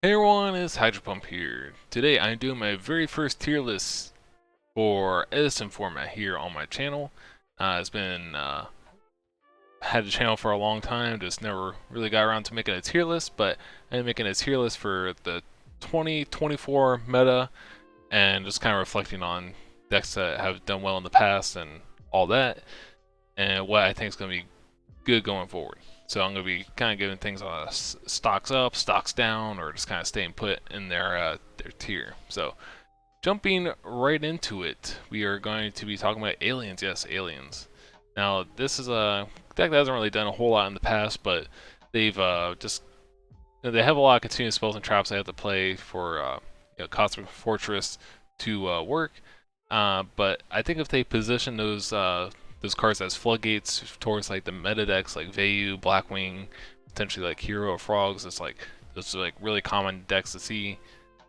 Hey everyone, it's Hydropump here. Today I'm doing my very first tier list for Edison format here on my channel. It's been had a channel for a long time, just never really got around to making a tier list, but I'm making a tier list for the 2024 meta and just kind of reflecting on decks that have done well in the past and all that, and what I think is going to be good going forward. So I'm going to be kind of giving things stocks up, stocks down, or just kind of staying put in their tier. So jumping right into it, we are going to be talking about aliens. Yes, aliens. Now this is a deck that hasn't really done a whole lot in the past, but they've just they have a lot of continuous spells and traps they have to play for Cosmic Fortress to work. But I think if they position those cards as floodgates towards like the meta decks like Vayu, Blackwing, potentially like Hero or Frogs, it's like those are like really common decks to see,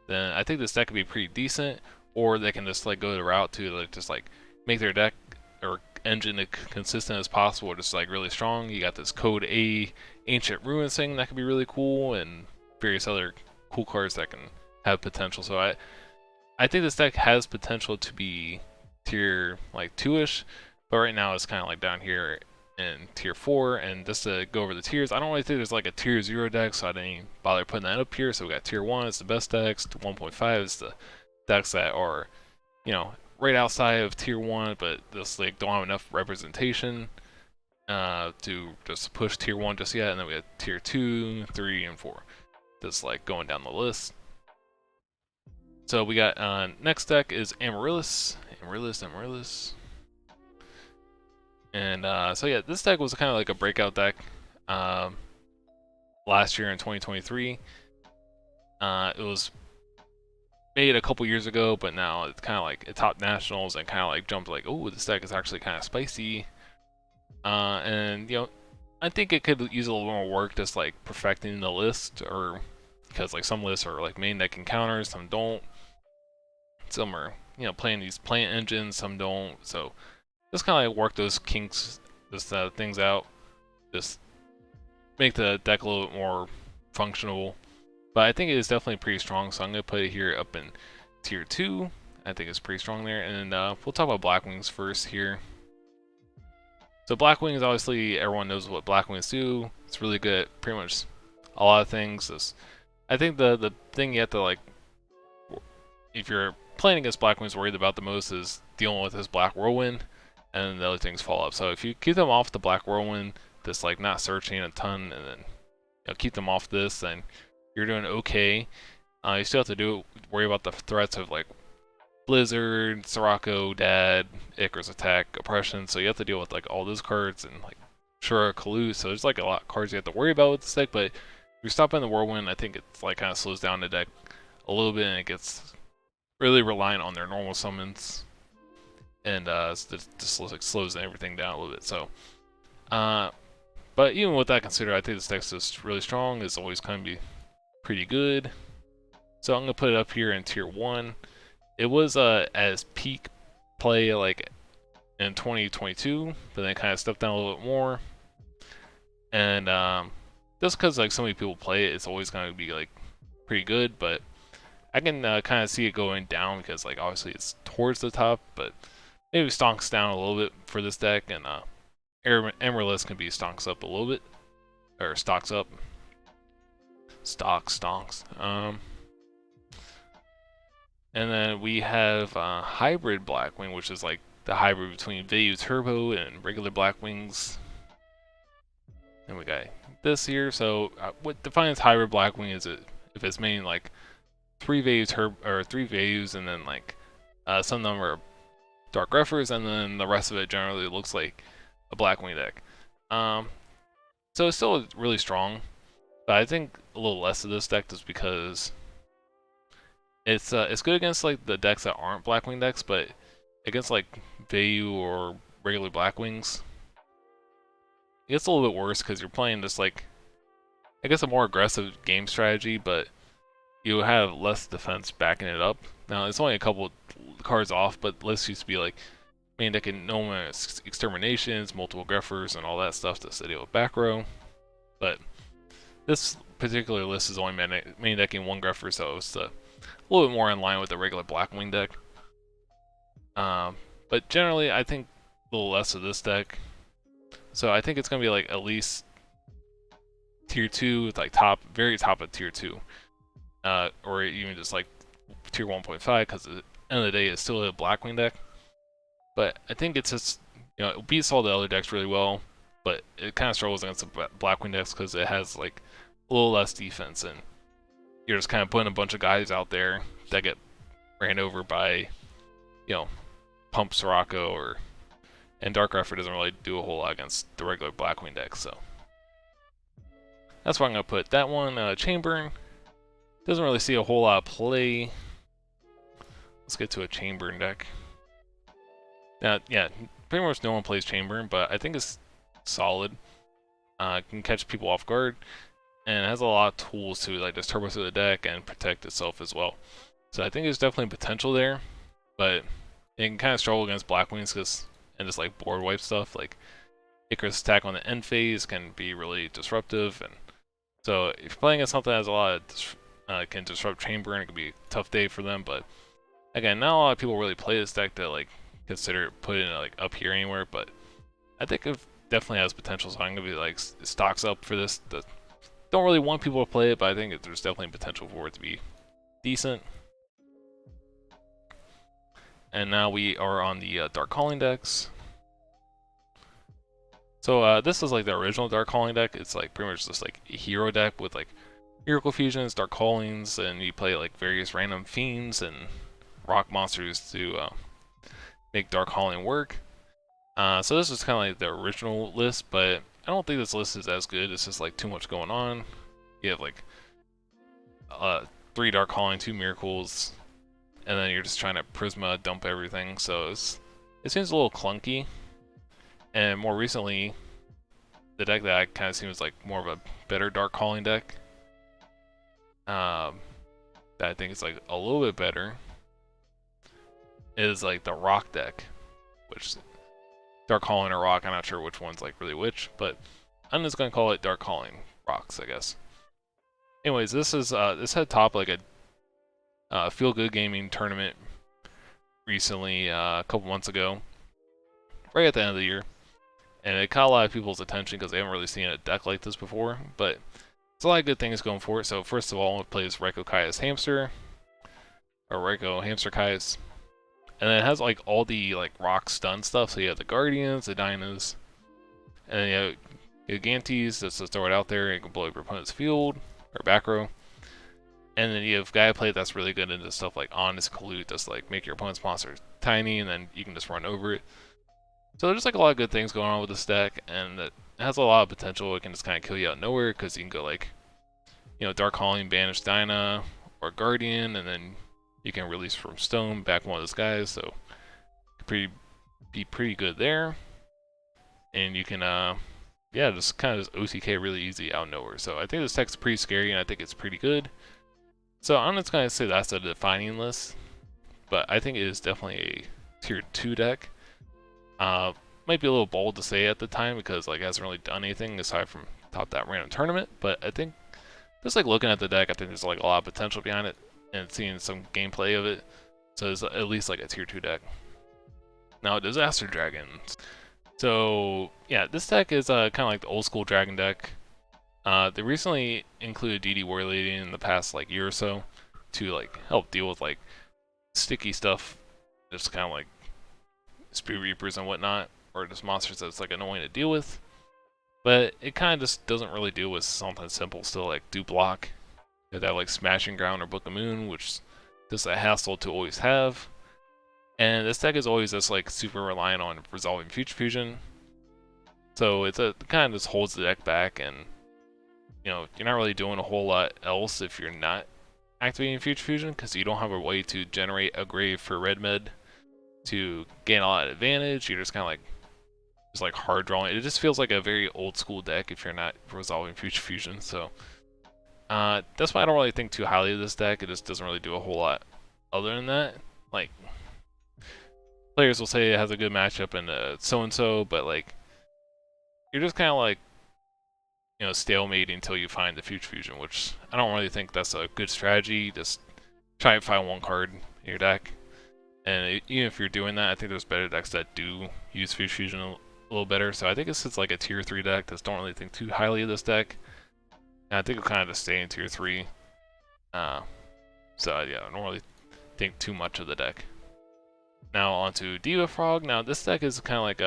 then I think this deck could be pretty decent. Or they can just like go the route to like just like make their deck or engine as consistent as possible, just like really strong. You got this Code A Ancient Ruins thing that could be really cool, and various other cool cards that can have potential. So I think this deck has potential to be tier like 2-ish, but right now it's kind of like down here in tier 4. And just to go over the tiers, I don't really think there's like a tier 0 deck, so I didn't even bother putting that up here. So we got tier 1, it's the best decks, 1.5 is the decks that are, right outside of tier 1, but just like don't have enough representation to just push tier 1 just yet. And then we have tier 2, 3, and 4, just like going down the list. So we got next deck is Amaryllis. And so yeah, this deck was kind of like a breakout deck last year in 2023. It was made a couple years ago, but now it's kind of like it topped nationals and kind of like jumped like, oh, this deck is actually kind of spicy. And I think it could use a little more work, just like perfecting the list, or because like some lists are like main deck encounters, some don't. Some are playing these plant engines, some don't. So just kind of like work those kinks, just things out, just make the deck a little bit more functional. But I think it is definitely pretty strong, so I'm gonna put it here up in tier 2. I think it's pretty strong there. And we'll talk about Blackwings first here. So Blackwings, obviously everyone knows what Blackwings do. It's really good at pretty much a lot of things. I think the thing you have to like, if you're playing against Blackwings, worried about the most is dealing with his Black Whirlwind, and the other things fall up. So if you keep them off the Black Whirlwind, just like not searching a ton, and then keep them off this, then you're doing okay. You still have to worry about the threats of like Blizzard, Sirocco, Dad, Icarus Attack, Oppression. So you have to deal with like all those cards and like Shura, Kalu. So there's like a lot of cards you have to worry about with this deck. But if you're stopping the Whirlwind, I think it's like kind of slows down the deck a little bit, and it gets really reliant on their normal summons, and just like slows everything down a little bit. So, but even with that considered, I think this deck's just really strong. It's always kind of be pretty good. So I'm gonna put it up here in tier 1. It was as peak play like in 2022, but then kind of stepped down a little bit more. And just because like so many people play it, it's always gonna be like pretty good. But I can kind of see it going down because like obviously it's towards the top, but maybe stonks down a little bit for this deck, and Amaryllis can be stonks up a little bit, or stocks up. Stonks. And then we have Hybrid Blackwing, which is like the hybrid between Vayu Turbo and regular Blackwings. And we got this here. So what defines Hybrid Blackwing is if it's mainly like 3 Vayu or 3 Vayus, and then like some of them are Dark Reffers, and then the rest of it generally looks like a Blackwing deck. So it's still really strong, but I think a little less of this deck just because it's good against like the decks that aren't Blackwing decks, but against like Vayu or regular Blackwings, it gets a little bit worse because you're playing just like, I guess, a more aggressive game strategy, but you have less defense backing it up. Now it's only a couple cards off, but lists used to be like main deck in Noma Exterminations, multiple Greffers, and all that stuff to deal with back row. But this particular list is only main decking one Gruffer, so it's a little bit more in line with the regular Blackwing deck. But generally, I think a little less of this deck. So I think it's gonna be like at least tier 2, like very top of tier 2, or even just like tier 1.5, because at the end of the day, it's still a Blackwing deck. But I think it's just, it beats all the other decks really well, but it kind of struggles against the Blackwing decks because it has like a little less defense, and you're just kind of putting a bunch of guys out there that get ran over by, Pump Sirocco and Dark Gruffer doesn't really do a whole lot against the regular Blackwing deck, so that's why I'm gonna put that one. Chamburn doesn't really see a whole lot of play. Let's get to a Chamburn deck. Now, yeah, pretty much no one plays Chamburn, but I think it's solid. Can catch people off guard, and it has a lot of tools to like just turbo through the deck and protect itself as well. So I think there's definitely potential there, but it can kind of struggle against Blackwings and just like board wipe stuff. Like Icarus attack on the end phase can be really disruptive, and so if you're playing against something that has a lot of can disrupt Chamburn, it can be a tough day for them. But again, not a lot of people really play this deck to like consider putting it like up here anywhere, but I think it definitely has potential, so I'm gonna be like stocks up for this. Don't really want people to play it, but I think there's definitely potential for it to be decent. And now we are on the Dark Calling decks. So this is like the original Dark Calling deck. It's like pretty much just like a hero deck with like Miracle Fusions, Dark Callings, and you play like various random fiends and rock monsters to make Dark Calling work. So this is kind of like the original list, but I don't think this list is as good. It's just like too much going on. You have like 3 Dark Calling, 2 Miracles, and then you're just trying to Prisma dump everything. So it seems a little clunky. And more recently, the deck that kind of seems like more of a better Dark Calling deck, that I think is like a little bit better, is like the Rock deck, which Dark Calling or Rock, I'm not sure which one's like really which, but I'm just gonna call it Dark Calling Rocks, I guess. Anyways, this had top like a Feel Good Gaming tournament recently, a couple months ago, right at the end of the year, and it caught a lot of people's attention because they haven't really seen a deck like this before. But there's a lot of good things going for it. So first of all, it plays Reiko Kai's Hamster, or Reiko Hamster Kai's, and then it has like all the like rock stun stuff. So you have the Guardians, the Dinos, and then you have Gigantes. Just to throw it out there, you can blow up your opponent's field or back row. And then you have Gaia Plate that's really good into stuff like Honest Collude, just like make your opponent's monster tiny, and then you can just run over it. So there's like a lot of good things going on with this deck, and it has a lot of potential. It can just kind of kill you out of nowhere because you can go like, Dark Calling, Banish Dyna, or Guardian, and then you can release from Stone back one of those guys. So be pretty good there, and you can just kind of just OTK really easy out of nowhere. So I think this deck's pretty scary, and I think it's pretty good. So I'm just gonna say that's a defining list, but I think it is definitely a tier 2 deck. Might be a little bold to say at the time because like it hasn't really done anything aside from top that random tournament, but I think just like looking at the deck, I think there's like a lot of potential behind it and seeing some gameplay of it. So it's at least like a tier 2 deck. Now Disaster Dragons. So yeah, this deck is kind of like the old school dragon deck. They recently included DD Warrior Lady in the past like year or so to like help deal with like sticky stuff, just kind of like Spirit Reapers and whatnot, or just monsters that's like annoying to deal with. But it kind of just doesn't really deal with something simple still, like do block. You have to have like Smashing Ground or Book of Moon, which is just a hassle to always have. And this deck is always just like super reliant on resolving Future Fusion. So it kind of just holds the deck back, and you're not really doing a whole lot else if you're not activating Future Fusion, because you don't have a way to generate a grave for Red Med to gain a lot of advantage. You're just kind of like hard drawing. It just feels like a very old school deck if you're not resolving Future Fusion. So that's why I don't really think too highly of this deck. It just doesn't really do a whole lot other than that. Like, players will say it has a good matchup in so and so, but like you're just kind of like stalemate until you find the Future Fusion, which I don't really think that's a good strategy. Just try and find one card in your deck. And even if you're doing that, I think there's better decks that do use Future Fusion a little better. So I think this is like a tier 3 deck. Just don't really think too highly of this deck. And I think it'll kind of just stay in tier 3. So yeah, I don't really think too much of the deck. Now onto Diva Frog. Now this deck is kind of like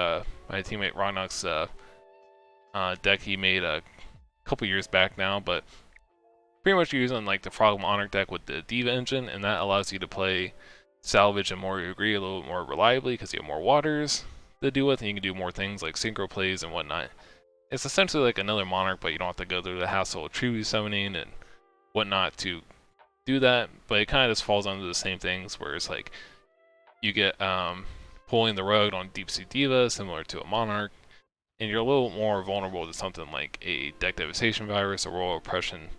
my teammate Rognok's deck he made a couple years back now, but pretty much using like the Frog Monarch deck with the Diva engine, and that allows you to play Salvage and More Agree a little bit more reliably because you have more waters to deal with, and you can do more things like synchro plays and whatnot. It's essentially like another Monarch, but you don't have to go through the hassle of tribute summoning and whatnot to do that. But it kind of just falls under the same things, where it's like you get pulling the rug on Deep Sea Diva, similar to a Monarch, and you're a little more vulnerable to something like a Deck Devastation Virus or Royal Oppression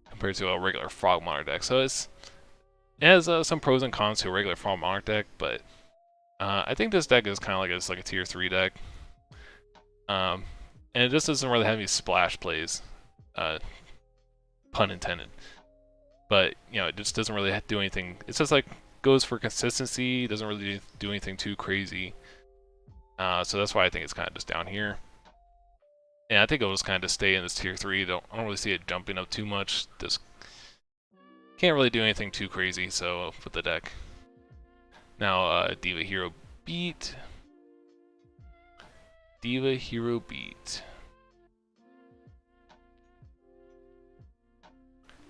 compared to a regular Frog Monarch deck. So it has some pros and cons to a regular Frog Monarch deck, but I think this deck is kind of like a tier 3 deck. And it just doesn't really have any splash plays, pun intended. But, it just doesn't really do anything. It's just like goes for consistency, doesn't really do anything too crazy. So that's why I think it's kind of just down here. And I think it'll just kind of stay in this tier 3. I don't really see it jumping up too much. Just can't really do anything too crazy, so with the deck. Now, Diva Hero Beat. Diva Hero Beat.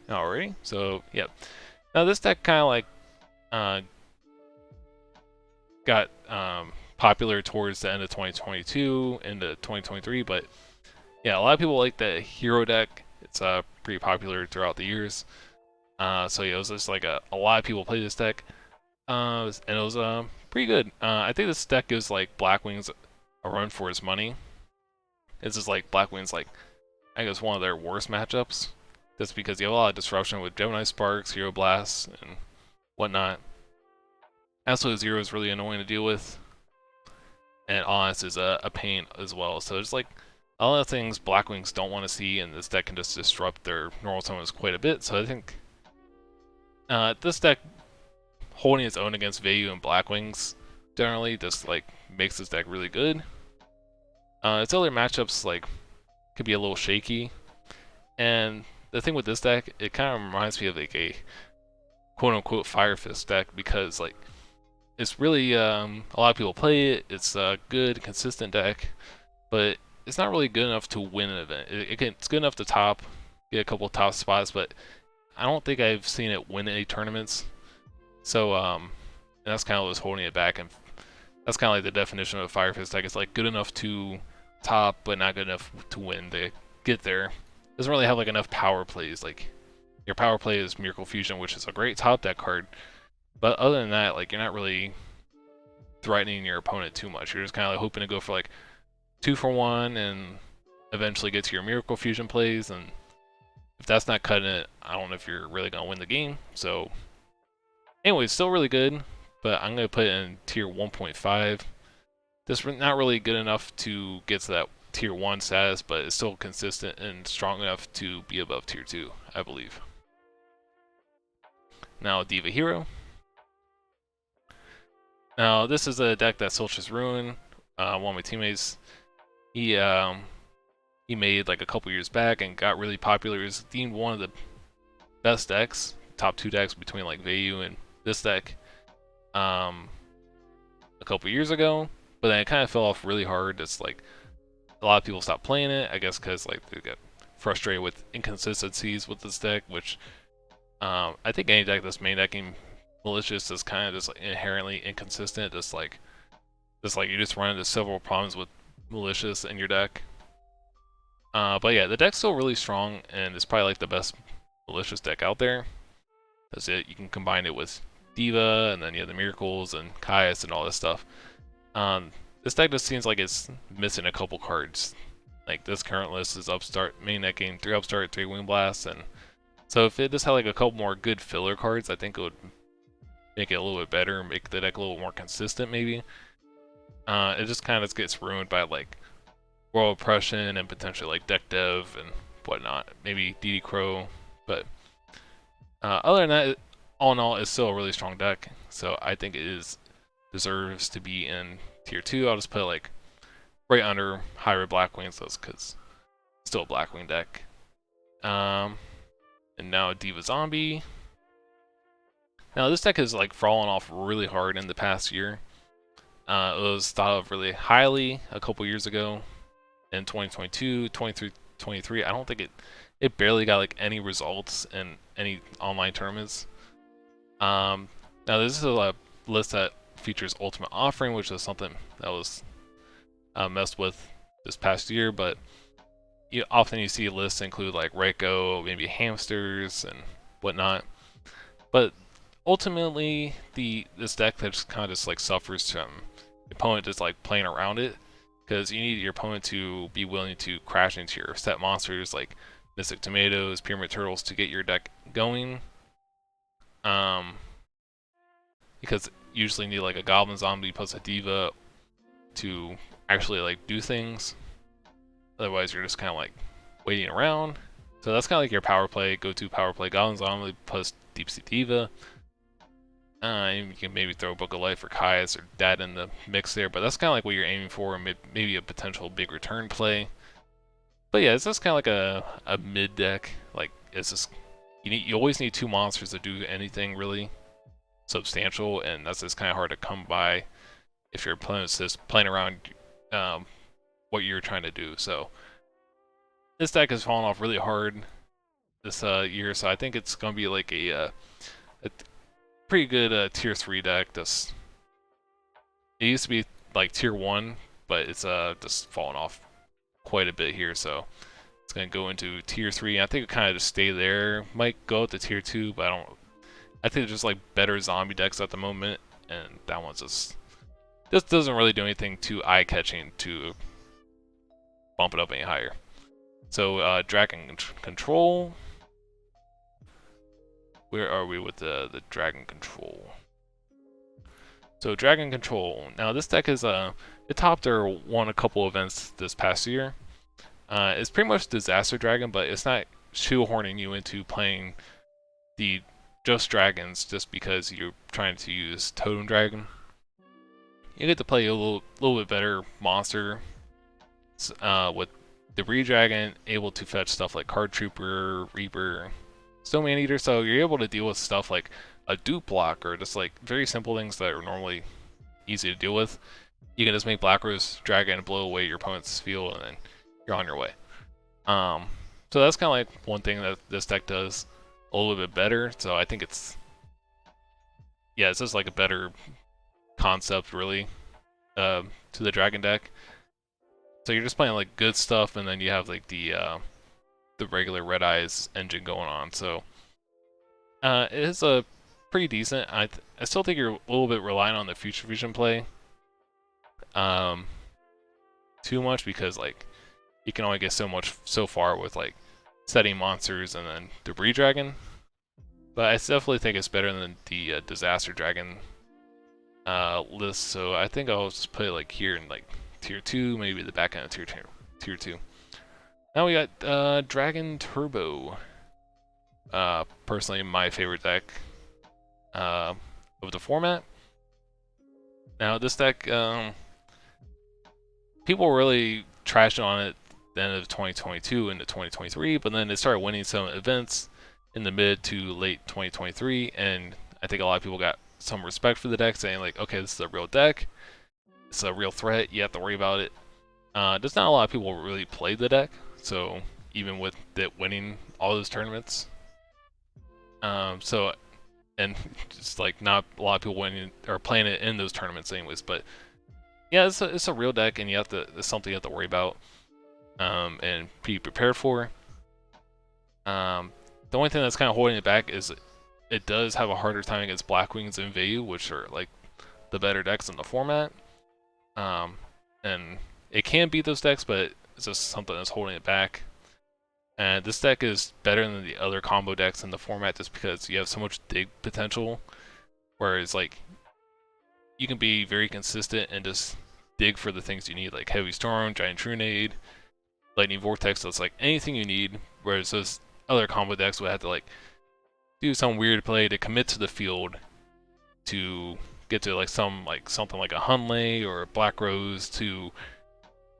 Alrighty, so, yep. Now this deck kind of like got popular towards the end of 2022 into 2023, but yeah, a lot of people like the hero deck. It's pretty popular throughout the years. So yeah, it was just like a lot of people play this deck, and it was pretty good. I think this deck gives like Blackwings a run for its money. It's just like Blackwings, like I guess one of their worst matchups, just because you have a lot of disruption with Gemini Sparks, Hero Blasts, and whatnot. Absolute Zero is really annoying to deal with, and Honest is a pain as well. So there's like a lot of things Blackwings don't want to see, and this deck can just disrupt their normal summons quite a bit. So I think this deck holding its own against Vayu and Blackwings generally just like makes this deck really good. Its other matchups like could be a little shaky, and the thing with this deck, it kind of reminds me of like a quote-unquote Fire Fist deck, because like it's really a lot of people play it. It's a good, consistent deck, but it's not really good enough to win an event. It's good enough to get a couple top spots, but I don't think I've seen it win any tournaments. So and that's kind of what's holding it back, and that's kind of like the definition of a Fire Fist deck. It's like good enough to top, but not good enough to win. They get there. It doesn't really have like enough power plays. Like your power play is Miracle Fusion, which is a great top deck card, but other than that, like you're not really threatening your opponent too much. You're just kind of like hoping to go for like 2-for-1 and eventually get to your Miracle Fusion plays, and if that's not cutting it, I don't know if you're really gonna win the game. So anyway, it's still really good, but I'm gonna put it in tier 1.5. This is not really good enough to get to that tier 1 status, but it's still consistent and strong enough to be above tier 2, I believe. Now Diva Hero. Now this is a deck that Solstice Ruin, one of my teammates, he made like a couple years back and got really popular. It was deemed one of the best decks, top 2 decks between like Vayu and this deck a couple years ago, but then it kind of fell off really hard. It's like a lot of people stopped playing it, I guess because like they got frustrated with inconsistencies with this deck, which I think any deck that's main decking Malicious is kind of just like inherently inconsistent. Just like you just run into several problems with Malicious in your deck. But yeah, the deck's still really strong, and it's probably like the best Malicious deck out there. That's it. You can combine it with Diva, and then you have the Miracles and Caius and all this stuff. This deck just seems like it's missing a couple cards. Like this current list is Upstart, main decking 3 Upstart, 3 Wing Blast, and so if it just had like a couple more good filler cards, I think it would make it a little bit better, make the deck a little more consistent maybe. It just kind of gets ruined by like World Oppression and potentially like deck dev and whatnot. Maybe DD Crow, but other than that, all in all, it's still a really strong deck. So I think it deserves to be in tier 2. I'll just put it like right under Hybrid Blackwing, so it's because still a Blackwing deck. And now Diva Zombie. Now this deck has like fallen off really hard in the past year. It was thought of really highly a couple years ago in 2022, 23. I don't think it barely got like any results in any online tournaments. Now this is a list that features Ultimate Offering, which is something that was messed with this past year, but often you see lists include like Reiko, maybe hamsters and whatnot. But ultimately, this deck that just kind of just like suffers from the opponent just like playing around it, because you need your opponent to be willing to crash into your set monsters like Mystic Tomatoes, Pyramid Turtles to get your deck going. Because usually you need like a Goblin Zombie plus a Diva to actually like do things. Otherwise, you're just kind of like waiting around. So that's kind of like your power play, go-to power play, Goblin Zombie plus Deep Sea Diva. You can maybe throw Book of Life or Kai's or Dad in the mix there, but that's kind of like what you're aiming for, maybe a potential big return play. But yeah, it's just kind of like a mid deck. Like it's just you always need 2 monsters to do anything really substantial, and that's just kind of hard to come by if your opponent's just playing around what you're trying to do. So this deck has fallen off really hard this year, so I think it's gonna be like a pretty good tier 3 deck. It used to be like tier 1, but it's just fallen off quite a bit here, so it's gonna go into tier 3. I think it kind of just stay there. Might go up to tier 2, but I think it's just like better zombie decks at the moment, and that one's just doesn't really do anything too eye-catching to bump it up any higher. So Dragon Control. Where are we with the Dragon Control? So Dragon Control. Now this deck is it topped or won a couple events this past year. It's pretty much Disaster Dragon, but it's not shoehorning you into playing the just dragons just because you're trying to use Totem Dragon. You get to play a little bit better monster with the Re-Dragon, able to fetch stuff like Card Trooper, Reaper, Stone Man-Eater, so you're able to deal with stuff like a dupe block or just like very simple things that are normally easy to deal with. You can just make Black Rose Dragon blow away your opponent's field and then you're on your way. So that's kind of like one thing that this deck does a little bit better, so I think it's just like a better concept really to the Dragon deck. So you're just playing like good stuff, and then you have like the regular Red Eyes engine going on. So it is a pretty decent. I still think you're a little bit relying on the Future Vision play too much, because like you can only get so far with like setting monsters and then Debris Dragon. But I definitely think it's better than the Disaster Dragon list. So I think I'll just put it like here in like tier 2, maybe the back end of tier 2. Now we got Dragon Turbo. Personally, my favorite deck of the format. Now this deck, people really trashed on it at the end of 2022 into 2023, but then it started winning some events in the mid to late 2023, and I think a lot of people got some respect for the deck, saying like, okay, this is a real deck, it's a real threat, you have to worry about it. There's not a lot of people who really played the deck, so even with it winning all those tournaments, and just like not a lot of people winning or playing it in those tournaments anyways. But yeah, it's a real deck, and it's something you have to worry about and be prepared for. The only thing that's kind of holding it back is it does have a harder time against Blackwings and Vayu, which are like the better decks in the format. And it can beat those decks, but it's just something that's holding it back. And this deck is better than the other combo decks in the format just because you have so much dig potential. Whereas like you can be very consistent and just dig for the things you need, like Heavy Storm, Giant Trunade, Lightning Vortex. So it's like anything you need. Whereas those other combo decks would have to like do some weird play to commit to the field to get to like something like a Hunley or a Black Rose to,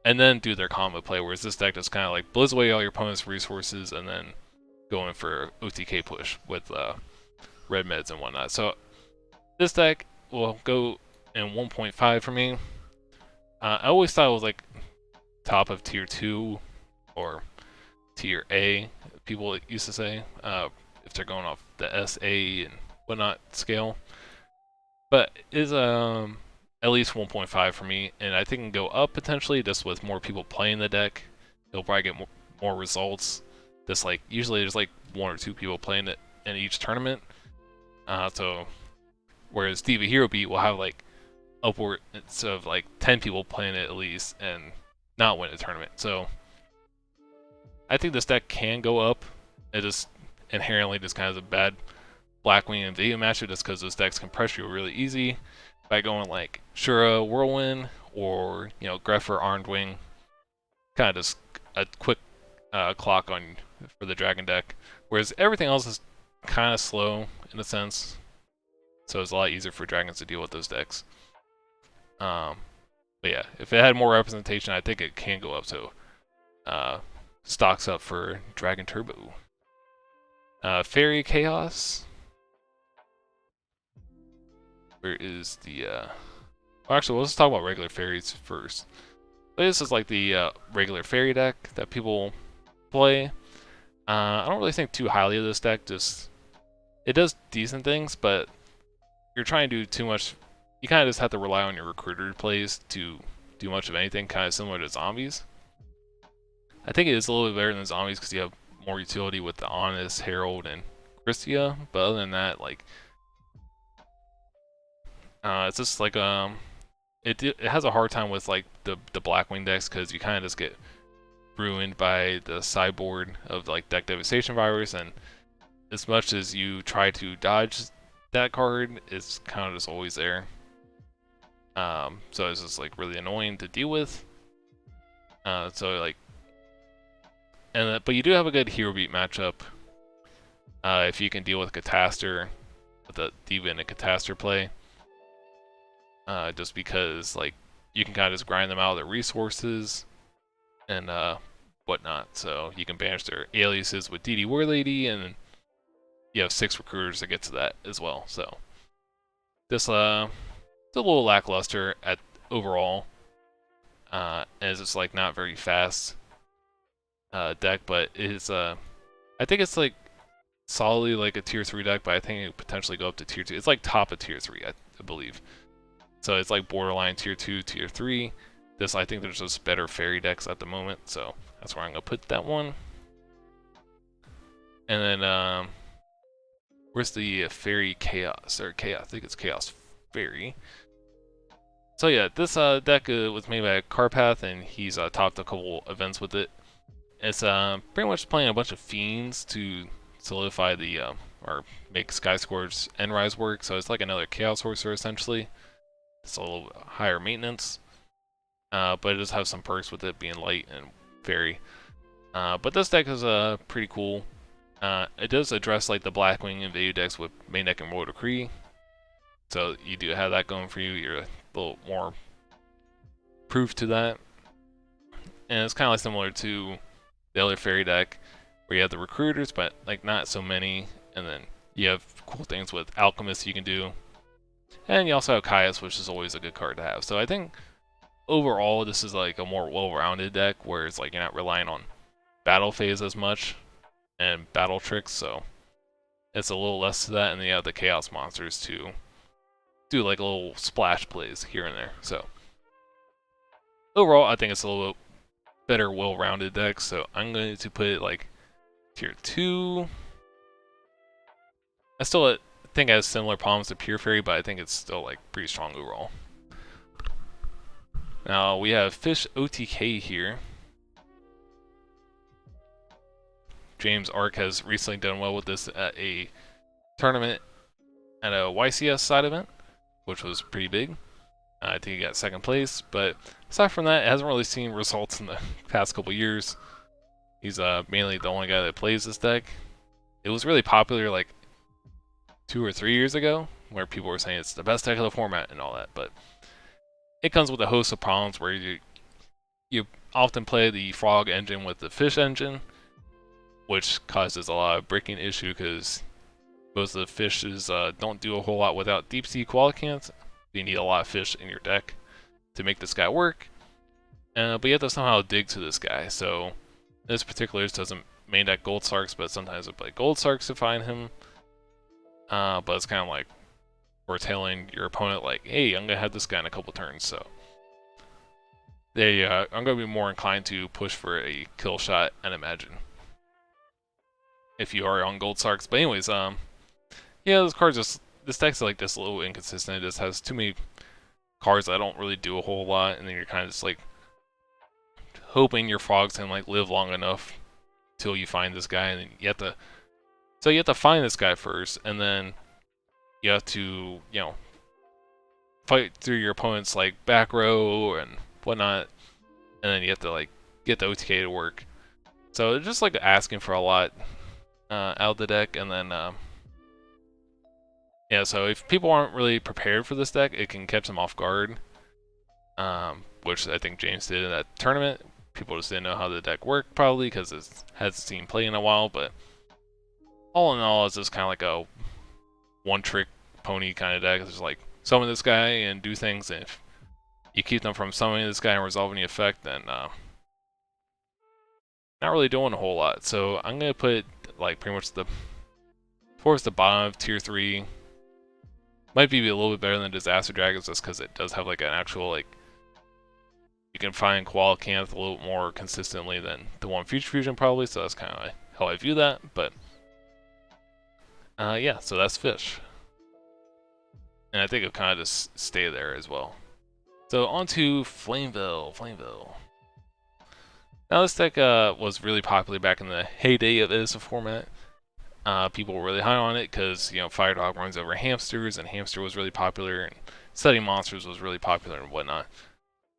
and then do their combo play. Whereas this deck just kind of like blows away all your opponent's resources and then go in for OTK push with red meds and whatnot. So this deck will go in 1.5 for me. I always thought it was like top of tier 2 or tier A, people used to say, if they're going off the SA and whatnot scale. But is at least 1.5 for me, and I think it can go up potentially just with more people playing the deck. It'll probably get more results. Just like usually there's like 1 or 2 people playing it in each tournament. So whereas Diva Hero Beat will have like upwards of like 10 people playing it at least and not win a tournament. So I think this deck can go up. It just inherently just kind of a bad Blackwing and Video matchup just because those decks can pressure you really easy by going like Shura Whirlwind or Greffer Armed Wing. Kind of just a quick clock on for the Dragon deck. Whereas everything else is kind of slow in a sense. So it's a lot easier for Dragons to deal with those decks. But yeah, if it had more representation, I think it can go up. So stocks up for Dragon Turbo. Fairy Chaos. Where is the well, actually, let's talk about regular fairies first. But this is like the regular fairy deck that people play. I don't really think too highly of this deck. Just it does decent things, but you're trying to do too much. You kind of just have to rely on your recruiter plays to do much of anything, kind of similar to zombies. I think it is a little bit better than zombies because you have more utility with the Honest, Herald, and Christia. But other than that, like it's just like it has a hard time with like the Blackwing decks because you kind of just get ruined by the sideboard of like Deck Devastation Virus, and as much as you try to dodge that card, it's kind of just always there. So it's just like really annoying to deal with. So like, but you do have a good Hero Beat matchup if you can deal with Catastor, with the Diva and a Catastor play. Just because like you can kind of just grind them out of their resources and whatnot. So you can banish their aliases with DD War Lady, and you have 6 recruiters to get to that as well. So this it's a little lackluster at overall, as it's like not very fast deck, but it's I think it's like solidly like a tier 3 deck, but I think it could potentially go up to tier 2. It's like top of tier 3, I believe. So it's like borderline tier 2, tier 3. This, I think there's just better fairy decks at the moment, so that's where I'm gonna put that one. And then where's the Fairy Chaos or Chaos? I think it's Chaos Fairy. So yeah, this deck was made by Carpath, and he's topped a couple events with it. It's pretty much playing a bunch of fiends to solidify the or make Sky Scourge Endrise work. So it's like another Chaos Sorcerer essentially. It's a little higher maintenance, but it does have some perks with it being light and fairy. But this deck is pretty cool. It does address like the Blackwing and Video decks with main deck and Royal Decree. So you do have that going for you. You're a little more proof to that. And it's kind of like similar to the other fairy deck, where you have the recruiters, but like not so many. And then you have cool things with Alchemist you can do. And you also have Caius, which is always a good card to have. So I think overall this is like a more well-rounded deck where it's like you're not relying on battle phase as much and battle tricks, so it's a little less to that, and then you have the Chaos monsters to do like little splash plays here and there. So overall I think it's a little bit better well-rounded deck, so I'm going to put it like tier 2. I still think it has similar problems to Pure Fairy, but I think it's still like pretty strong overall. Now we have Fish OTK here. James Ark has recently done well with this at a tournament at a YCS side event, which was pretty big. I think he got second place, but aside from that, it hasn't really seen results in the past couple years. He's mainly the only guy that plays this deck. It was really popular like 2 or 3 years ago, where people were saying it's the best deck of the format and all that, but it comes with a host of problems where you often play the frog engine with the fish engine, which causes a lot of breaking issue because most of the fishes don't do a whole lot without deep sea qualicants. You need a lot of fish in your deck to make this guy work, but you have to somehow dig to this guy. So this particular doesn't main deck Gold Sarks, but sometimes I play Gold Sarks to find him. But it's kind of like foretelling your opponent, like, hey, I'm gonna have this guy in a couple turns. So I'm gonna be more inclined to push for a kill shot and imagine if you are on Gold Sarks. But anyways, yeah, this deck's like just a little inconsistent. It just has too many cards that don't really do a whole lot, and then you're kind of just like hoping your frogs can like live long enough till you find this guy, and then you have to find this guy first, and then you have to fight through your opponent's like back row and whatnot, and then you have to like get the OTK to work. So it's just like asking for a lot out of the deck, and then yeah, so if people aren't really prepared for this deck, it can catch them off guard, which I think James did in that tournament. People just didn't know how the deck worked, probably, because it hasn't seen play in a while, but all in all, it's just kind of like a one-trick pony kind of deck. It's just like, summon this guy and do things, and if you keep them from summoning this guy and resolving the effect, then not really doing a whole lot. So I'm going to put, like, pretty much towards the bottom of tier 3. Might be a little bit better than Disaster Dragons just because it does have like an actual, like, you can find Qualicanth a little more consistently than the one Future Fusion probably, so that's kind of how I view that. But yeah, so that's Fish. And I think it'll kind of just stay there as well. So on to Flameville. Now this deck was really popular back in the heyday of Edison format. People were really high on it because, Fire Dog runs over Hamsters, and Hamster was really popular, and Studying Monsters was really popular and whatnot.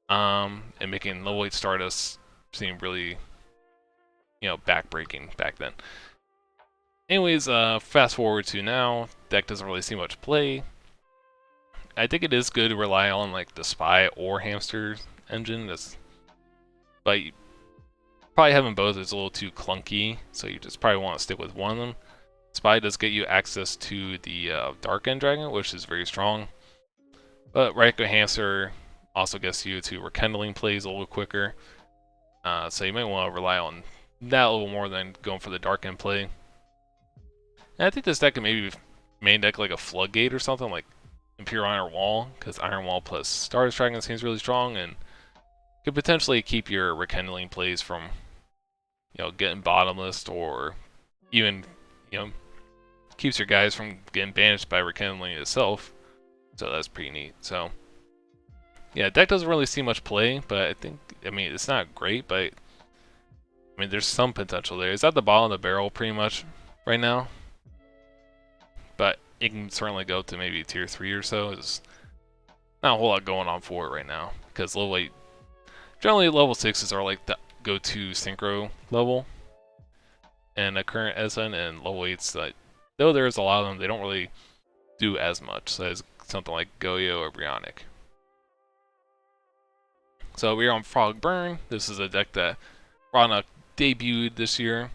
And making Level 8 Stardust seemed really, backbreaking back then. Anyways, fast forward to now, deck doesn't really see much play. I think it is good to rely on like the Spy or Hamster engine, but probably having both is a little too clunky, so you just probably want to stick with one of them. Spy does get you access to the Dark End Dragon, which is very strong, but Raiko Hamster also gets you to rekindling plays a little quicker, so you might want to rely on that a little more than going for the Dark End play. And I think this deck can maybe main deck like a Floodgate or something, like Imperial Iron Wall, because Iron Wall plus Stardust Dragon seems really strong, and could potentially keep your rekindling plays from, getting bottomless, or even, keeps your guys from getting banished by rekindling itself. So that's pretty neat. So yeah, deck doesn't really see much play, but I mean, it's not great, but I mean, there's some potential there. It's at the bottom of the barrel pretty much right now, but it can certainly go to maybe tier 3 or so. There's not a whole lot going on for it right now, because level 8, generally level 6s are like the go-to synchro level, and the current Edison, and level 8s, though there's a lot of them, they don't really do as much as something like Goyo or Brionic. So we're on Frog Burn. This is a deck that Rana debuted this year,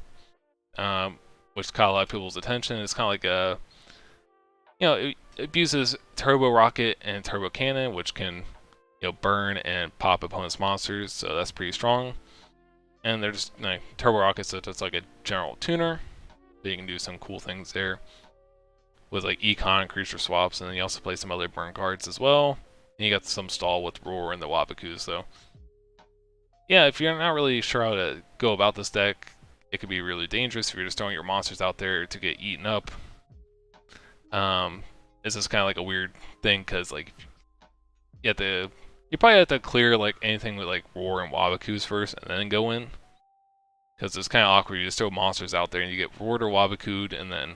which caught a lot of people's attention. It's kind of like a, it uses Turbo Rocket and Turbo Cannon, which can, burn and pop opponents' monsters, so that's pretty strong. And they're just, Turbo Rocket's just like a general tuner, so you can do some cool things there with like econ and creature swaps, and then you also play some other burn cards as well. And you got some stall with Roar and the Wabaku, so yeah, if you're not really sure how to go about this deck, it could be really dangerous if you're just throwing your monsters out there to get eaten up. It's just kind of like a weird thing, because like you probably have to clear like anything with like Roar and Wabakus first, and then go in, because it's kind of awkward. You just throw monsters out there and you get Roared or Wabaku'd, and then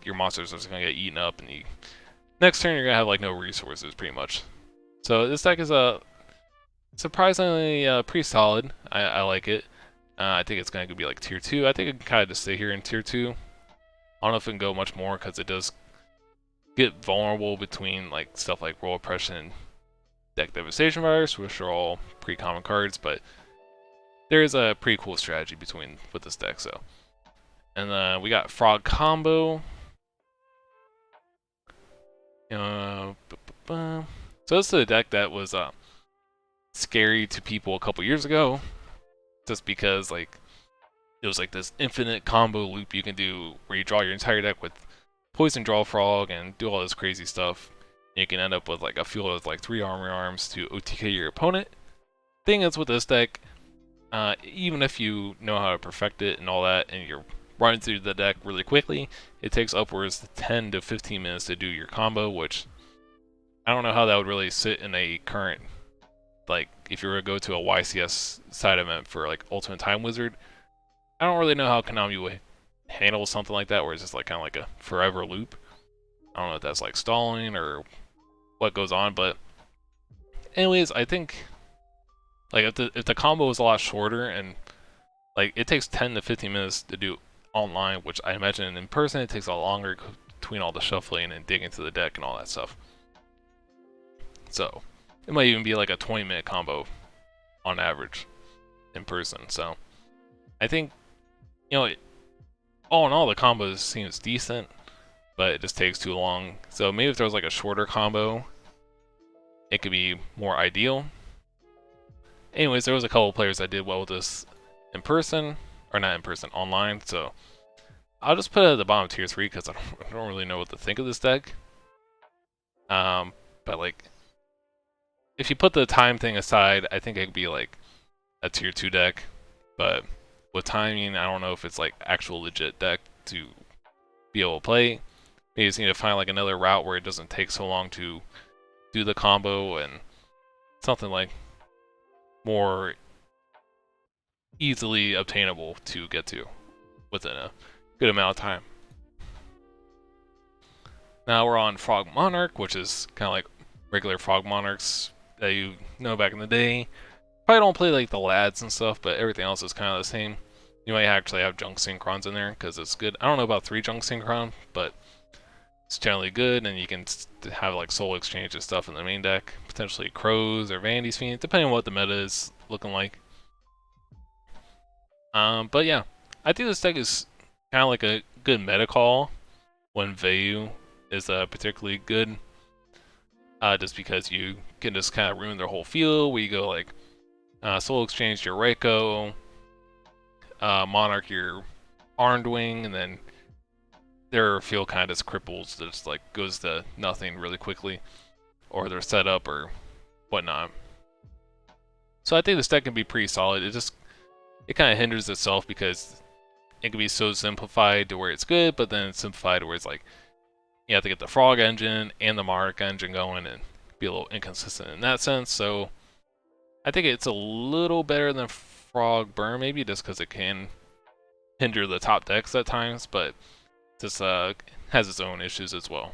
your monsters are just gonna get eaten up, and Next turn, you're gonna have like no resources pretty much. So this deck is surprisingly pretty solid. I like it. I think it's gonna be like tier 2. I think it can kind of just stay here in tier 2. I don't know if it can go much more because it does get vulnerable between like stuff like Roll Oppression and Deck Devastation Virus, which are all pretty common cards, but there is a pretty cool strategy with this deck. So, and we got Frog Combo. So this is a deck that was scary to people a couple years ago, just because like it was like this infinite combo loop you can do where you draw your entire deck with Poison Draw Frog and do all this crazy stuff. And you can end up with like a field of like 3 armor arms to OTK your opponent. Thing is with this deck, even if you know how to perfect it and all that, and you're running through the deck really quickly, it takes upwards to 10 to 15 minutes to do your combo, which I don't know how that would really sit in a current, like if you were to go to a YCS side event for like Ultimate Time Wizard. I don't really know how Konami would handle something like that, where it's just like kind of like a forever loop. I don't know if that's like stalling or what goes on, but anyways, I think like if the combo is a lot shorter and like it takes 10 to 15 minutes to do online, which I imagine in person it takes a lot longer between all the shuffling and digging into the deck and all that stuff. So it might even be like a 20-minute combo on average in person. So I think, you know, all in all, the combos seems decent, but it just takes too long. So maybe if there was like a shorter combo, it could be more ideal. Anyways, there was a couple players that did well with this in person, or not in person, online. So I'll just put it at the bottom of tier 3 because I don't really know what to think of this deck. But like, if you put the time thing aside, I think it could be like a tier 2 deck. But with timing, I don't know if it's like actual legit deck to be able to play. Maybe you just need to find like another route where it doesn't take so long to do the combo and something like more easily obtainable to get to within a good amount of time. Now we're on Frog Monarch, which is kind of like regular Frog Monarchs that you know back in the day. Probably don't play like the lads and stuff, but everything else is kind of the same. You might actually have Junk Synchrons in there because it's good. I don't know about 3 Junk Synchron, but it's generally good, and you can have like Soul Exchange and stuff in the main deck. Potentially Crows or Vandy's Fiend, depending on what the meta is looking like. But yeah, I think this deck is kind of like a good meta call when Vayu is particularly good. Just because you can just kind of ruin their whole field. We go like Soul Exchange your Reiko, Monarch your Arndwing, and then their field kind of just cripples, just like goes to nothing really quickly, or their setup or whatnot. So I think this deck can be pretty solid. It kind of hinders itself because it can be so simplified to where it's good, but then it's simplified to where it's like you have to get the Frog engine and the Monarch engine going and be a little inconsistent in that sense. So I think it's a little better than Frog Burn, maybe just because it can hinder the top decks at times, but this has its own issues as well.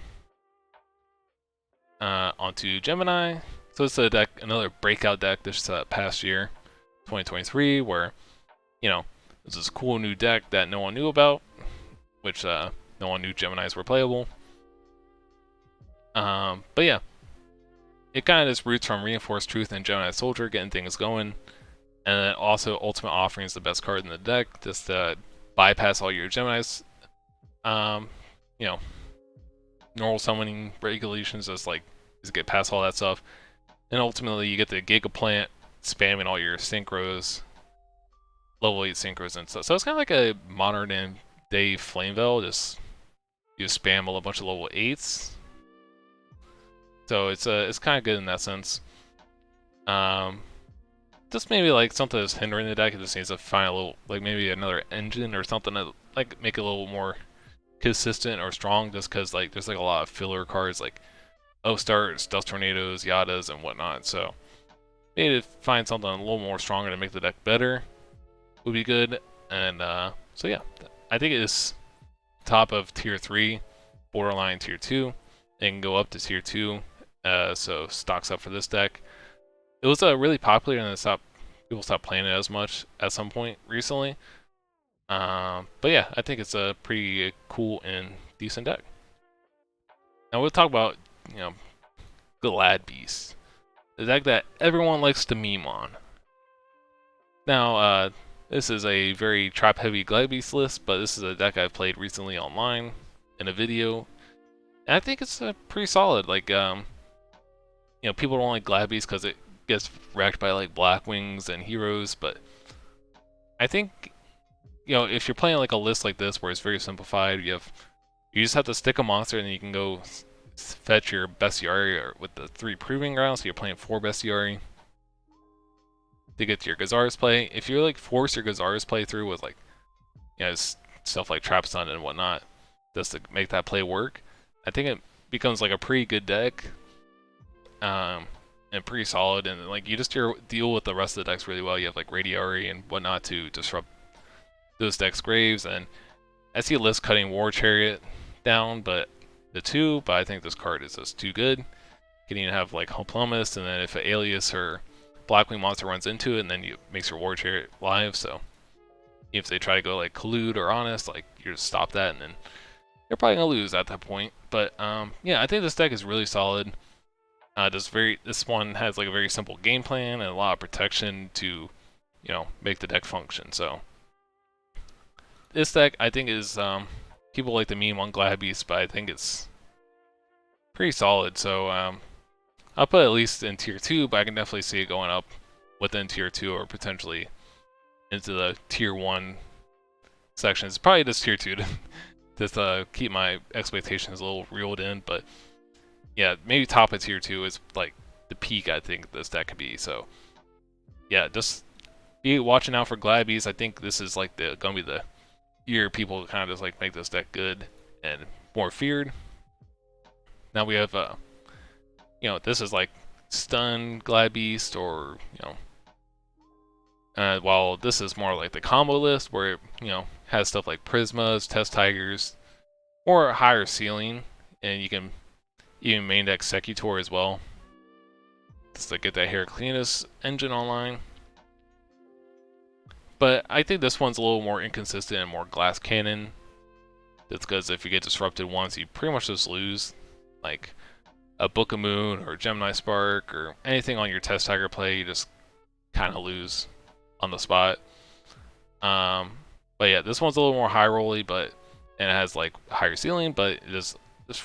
Onto Gemini. So it's a deck, another breakout deck this past year, 2023, where, you know, there's this cool new deck that no one knew about, which no one knew Geminis were playable. But yeah, it kind of just roots from Reinforced Truth and Gemini Soldier, getting things going. And then also Ultimate Offering is the best card in the deck, just to bypass all your Geminis. You know, normal summoning regulations, just get past all that stuff. And ultimately you get the Giga Plant spamming all your synchros, level 8 synchros and stuff. So it's kind of like a modern day Flame Veil, just you spam a bunch of level 8s. So it's kind of good in that sense. Just maybe like something that's hindering the deck. It just needs to find a little, like maybe another engine or something that like make it a little more consistent or strong. Just because like there's like a lot of filler cards like O-Stars, Dust Tornadoes, Yadas, and whatnot. So maybe to find something a little more stronger to make the deck better would be good. And so yeah, I think it is top of tier 3, borderline tier 2. and go up to tier 2. So stocks up for this deck. It was really popular, and people stopped playing it as much at some point recently. But yeah, I think it's a pretty cool and decent deck. Now we'll talk about, you know, Glad Beast, the deck that everyone likes to meme on. Now, this is a very trap-heavy Glad Beast list, but this is a deck I've played recently online in a video, and I think it's pretty solid. Like, people don't like Glad Beast because it gets wrecked by like Black Wings and Heroes, but I think, if you're playing like a list like this where it's very simplified, you just have to stick a monster and then you can go fetch your Bestiary with the 3 Proving Grounds, so you're playing 4 Bestiary to get to your Gazara's play. If you like force your Gazara's play through with like, stuff like Trap Stun and whatnot, just to make that play work, I think it becomes like a pretty good deck, and pretty solid. And like you just deal with the rest of the decks really well. You have like Radiari and whatnot to disrupt those decks' graves, and I see a list cutting War Chariot down, but I think this card is just too good. You can even have like Hoplomist, and then if an Alias or Blackwing monster runs into it, and then you makes your War Chariot live. So if they try to go like Collude or Honest, like you just stop that, and then they're probably gonna lose at that point. But yeah, I think this deck is really solid. This one has like a very simple game plan and a lot of protection to, make the deck function. So this deck, I think, is people like the meme on Glad Beast, but I think it's pretty solid. So I'll put it at least in tier 2, but I can definitely see it going up within tier 2 or potentially into the tier 1 section. It's probably just tier 2 to just keep my expectations a little reeled in, but yeah, maybe top of tier 2 is like the peak I think this deck could be. So yeah, just be watching out for Glad Beast. I think this is like gonna be the year people kind of just like make this deck good and more feared. Now we have this is like Stun Glad Beast, or while this is more like the combo list where it has stuff like Prismas, Test Tigers, or higher ceiling, and you can even main deck Secutor as well, just to get that Heracleus engine online. But I think this one's a little more inconsistent and more glass cannon. That's because if you get disrupted once, you pretty much just lose. Like a Book of Moon or Gemini Spark or anything on your Test Tiger play, you just kind of lose on the spot. But yeah, this one's a little more high rolly, and it has like higher ceiling, but it just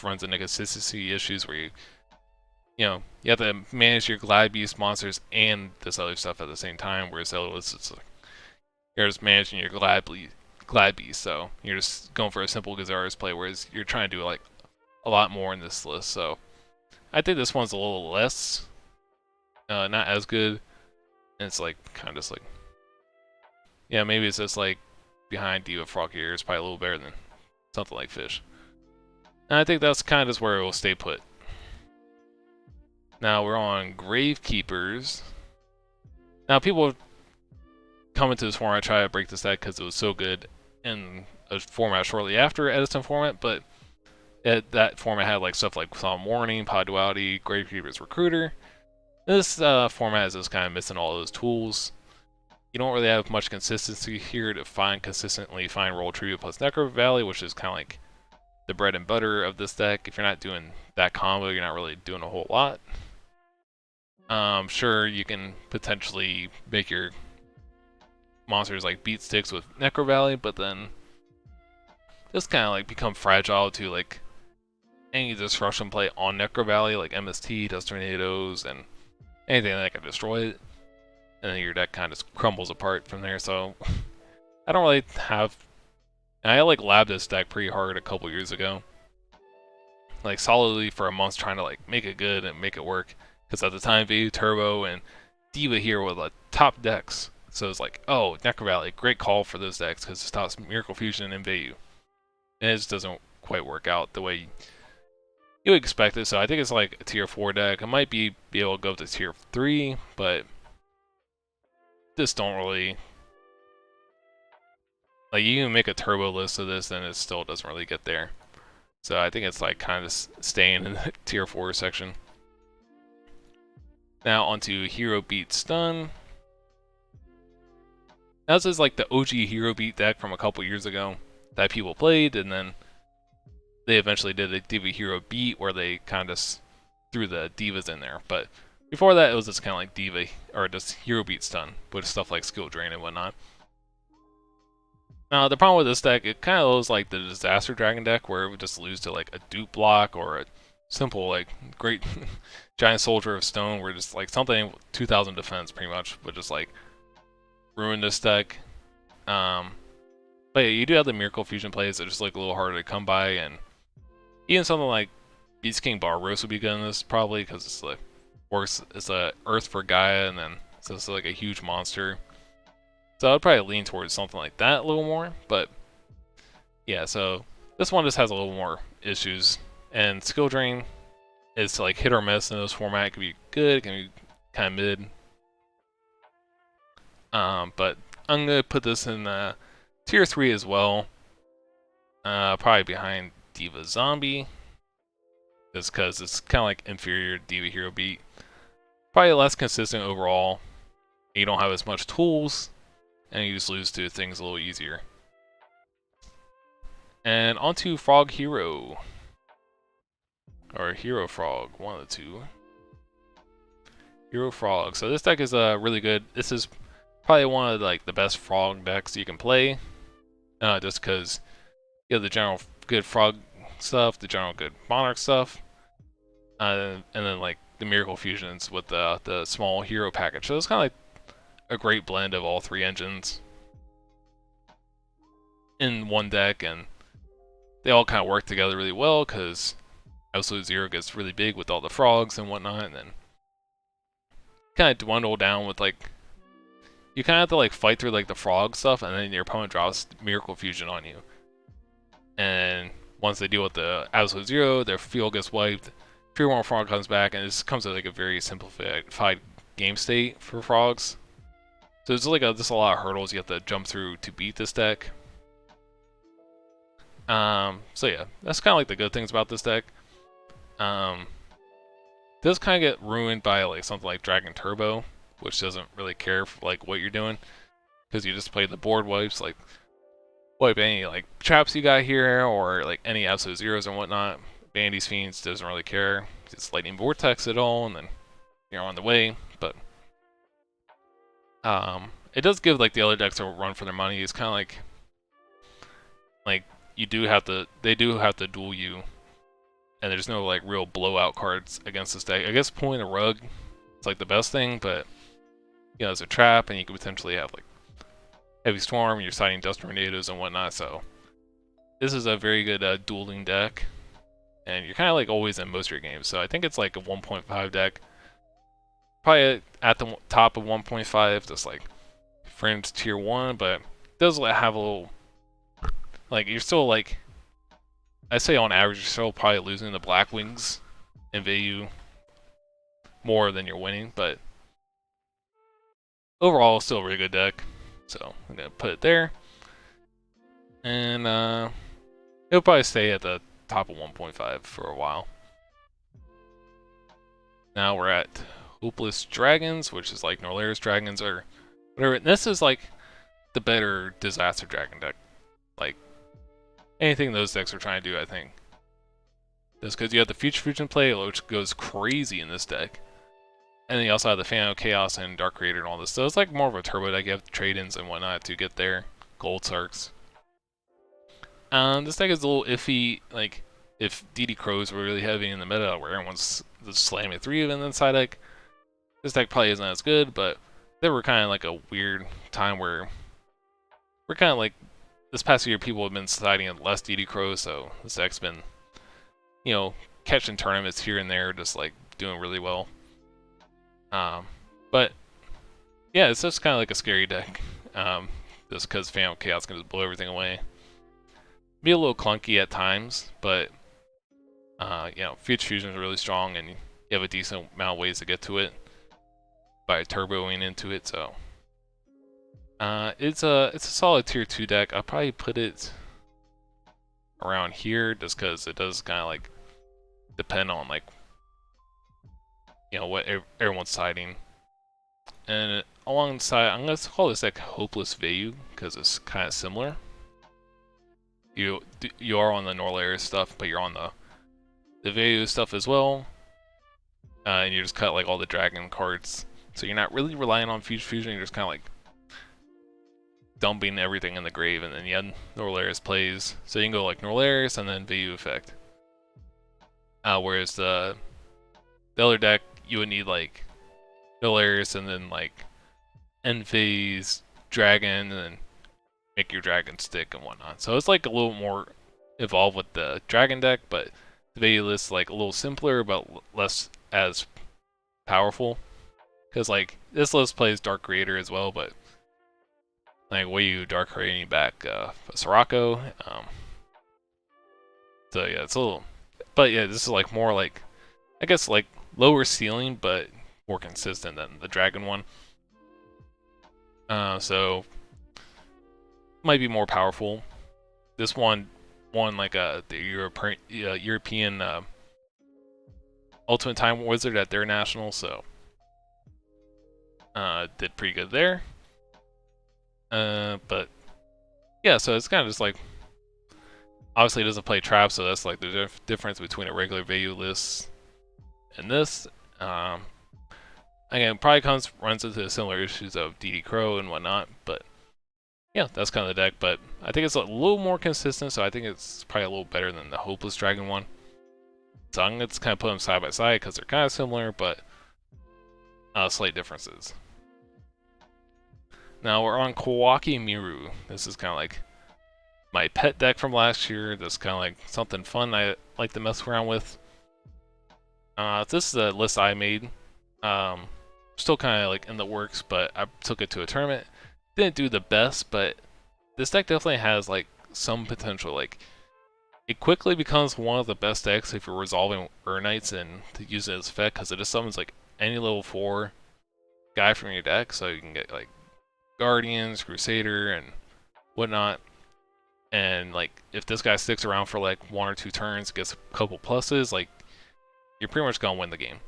runs into consistency issues where you have to manage your Glad Beast monsters and this other stuff at the same time. Whereas it's like you're just managing your Glad Beast, so you're just going for a simple Gazara's play, whereas you're trying to do like a lot more in this list. So I think this one's a little less, not as good, and it's like kind of just like, yeah, maybe it's just like behind Diva Froggier is probably a little better than something like Fish. And I think that's kind of just where it will stay put. Now we're on Gravekeepers. Now people come into this format, try to break this deck because it was so good in a format shortly after Edison format, but that format had like stuff like Solemn Warning, Pod Duality, Gravekeeper's Recruiter. This format is just kind of missing all those tools. You don't really have much consistency here to consistently find Roll Tribute plus Necro Valley, which is kind of like the bread and butter of this deck. If you're not doing that combo, you're not really doing a whole lot. Sure, you can potentially make your monsters like beat sticks with Necro Valley, but then just kind of like become fragile to like any disruption play on Necro Valley, like MST, Dust Tornadoes, and anything that can destroy it. And then your deck kind of crumbles apart from there. So I don't really have. And I like labbed this deck pretty hard a couple years ago, like solidly for a month, trying to like make it good and make it work. Because at the time, Vayu Turbo and Diva here were the top decks. So it's like, oh, Necro Valley, great call for those decks because it stops Miracle Fusion and Vayu. And it just doesn't quite work out the way you would expect it. So I think it's like a tier 4 deck. It might be able to go to tier 3, but just don't really. Like, you can make a turbo list of this and it still doesn't really get there. So I think it's like kind of staying in the tier 4 section. Now onto Hero Beat Stun. Now this is like the OG Hero Beat deck from a couple years ago that people played, and then they eventually did a Diva Hero Beat where they kind of threw the divas in there. But before that, it was just kind of like Diva, or just Hero Beat Stun, with stuff like Skill Drain and whatnot. Now, the problem with this deck, it kind of looks like the Disaster Dragon deck, where it would just lose to like a dupe block or a simple, like, great Giant Soldier of Stone, where just like something 2000 defense pretty much would just like ruin this deck. But yeah, you do have the Miracle Fusion plays that are just like a little harder to come by, and even something like Beast King Barbaros would be good in this probably, because it's like works. It's a Earth for Gaia, and then so it's like a huge monster. So I'd probably lean towards something like that a little more, but yeah, so this one just has a little more issues, and Skill Drain is like hit or miss in this format. It can be good, it can be kind of mid. But I'm gonna put this in tier 3 as well, probably behind Diva Zombie, just because it's kind of like inferior Diva Hero Beat. Probably less consistent overall. You don't have as much tools, and you just lose to things a little easier. And onto Frog Hero. Or Hero Frog, one of the two. Hero Frog. So this deck is really good. This is probably one of like the best Frog decks you can play. Just because you have the general good Frog stuff, the general good Monarch stuff, and then like the Miracle Fusions with the small hero package. So it's kind of like a great blend of all 3 engines in one deck, and they all kind of work together really well because Absolute Zero gets really big with all the frogs and whatnot, and then kind of dwindle down with like, you kind of have to like fight through like the frog stuff, and then your opponent drops Miracle Fusion on you. And once they deal with the Absolute Zero, their field gets wiped, 3 more frog comes back, and it just comes to like a very simplified game state for frogs. So there's like just a lot of hurdles you have to jump through to beat this deck. So yeah, that's kind of like the good things about this deck. Does kind of get ruined by like something like Dragon Turbo, which doesn't really care for like what you're doing, because you just play the board wipes, like wipe any like traps you got here or like any Absolute Zeros and whatnot. Bandy's Fiends doesn't really care. It's Lightning Vortex it all, and then you're on the way. But it does give like the other decks a run for their money. It's kind of like you do have to, they do have to duel you, and there's no like real blowout cards against this deck. I guess pulling a rug is like the best thing, but you know, it's a trap, and you could potentially have like Heavy Storm, you're siding Dust Tornadoes and whatnot. So this is a very good dueling deck, and you're kind of like always in most of your games. So I think it's like a 1.5 deck, probably at the top of 1.5, just like fringe tier 1, but it does have a little, like, you're still like, I say on average, you're still probably losing the Black Wings in value more than you're winning, but overall, still a really good deck. So I'm gonna put it there, and it'll probably stay at the top of 1.5 for a while. Now we're at Hopeless Dragons, which is like Norlaris Dragons or whatever. And this is like the better Disaster Dragon deck. Like anything those decks are trying to do, I think. Just because you have the Future Fusion play, which goes crazy in this deck. And then you also have the Phantom Chaos and Dark Creator and all this. So it's like more of a turbo deck. You have trade-ins and whatnot to get there. Gold Sarks. This deck is a little iffy. Like, if DD Crows were really heavy in the meta, where everyone's just slamming 3 of them inside deck, this deck probably isn't as good, but there were kind of like a weird time where we're kind of like, this past year people have been siding in less DD Crows, so this deck's been, you know, catching tournaments here and there, just like doing really well. But yeah, it's just kind of like a scary deck, just because Phantom Chaos can just blow everything away. Be a little clunky at times, but you know, Future Fusion is really strong, and you have a decent amount of ways to get to it by turboing into it. So it's a solid tier 2 deck. I'll probably put it around here, just because it does kind of like depend on like what everyone's siding. And alongside, I'm gonna call this like Hopeless Vayu because it's kind of similar. You are on the Norlair stuff, but you're on the Vayu stuff as well, and you just cut like all the dragon cards, so you're not really relying on fusion. You're just kind of like dumping everything in the grave, and then you have Norlairs plays, so you can go like Norlairs and then Vayu effect. Whereas the other deck, you would need like Norlairs and then like Enphase, Dragon, and then make your dragon stick and whatnot. So it's like a little more evolved with the dragon deck, but the Vayu list like a little simpler, but less as powerful. Because like this list plays Dark Creator as well, but like way you Dark Creating back Sirocco. So yeah, it's a little, but yeah, this is like more like I guess like lower ceiling, but more consistent than the dragon one. So might be more powerful. This one won like the European Ultimate Time Wizard at their national, so did pretty good there. But yeah, so it's kind of just like obviously it doesn't play trap, so that's like the difference between a regular Vayu list and this. Again, probably runs into similar issues of DD Crow and whatnot, but yeah, that's kind of the deck. But I think it's a little more consistent, so I think it's probably a little better than the Hopeless Dragon one. So I'm going to kind of put them side by side because they're kind of similar, but slight differences. Now we're on Kawaki Miru. This is kind of like my pet deck from last year. That's kind of like something fun I like to mess around with. This is a list I made. Still kind of like in the works, but I took it to a tournament. Didn't do the best, but this deck definitely has like some potential. Like it quickly becomes one of the best decks if you're resolving Urnites and to use it as effect, because it just summons like any level 4 guy from your deck, so you can get like Guardians, Crusader, and whatnot. And like if this guy sticks around for like 1 or 2 turns, gets a couple pluses, like you're pretty much gonna win the game.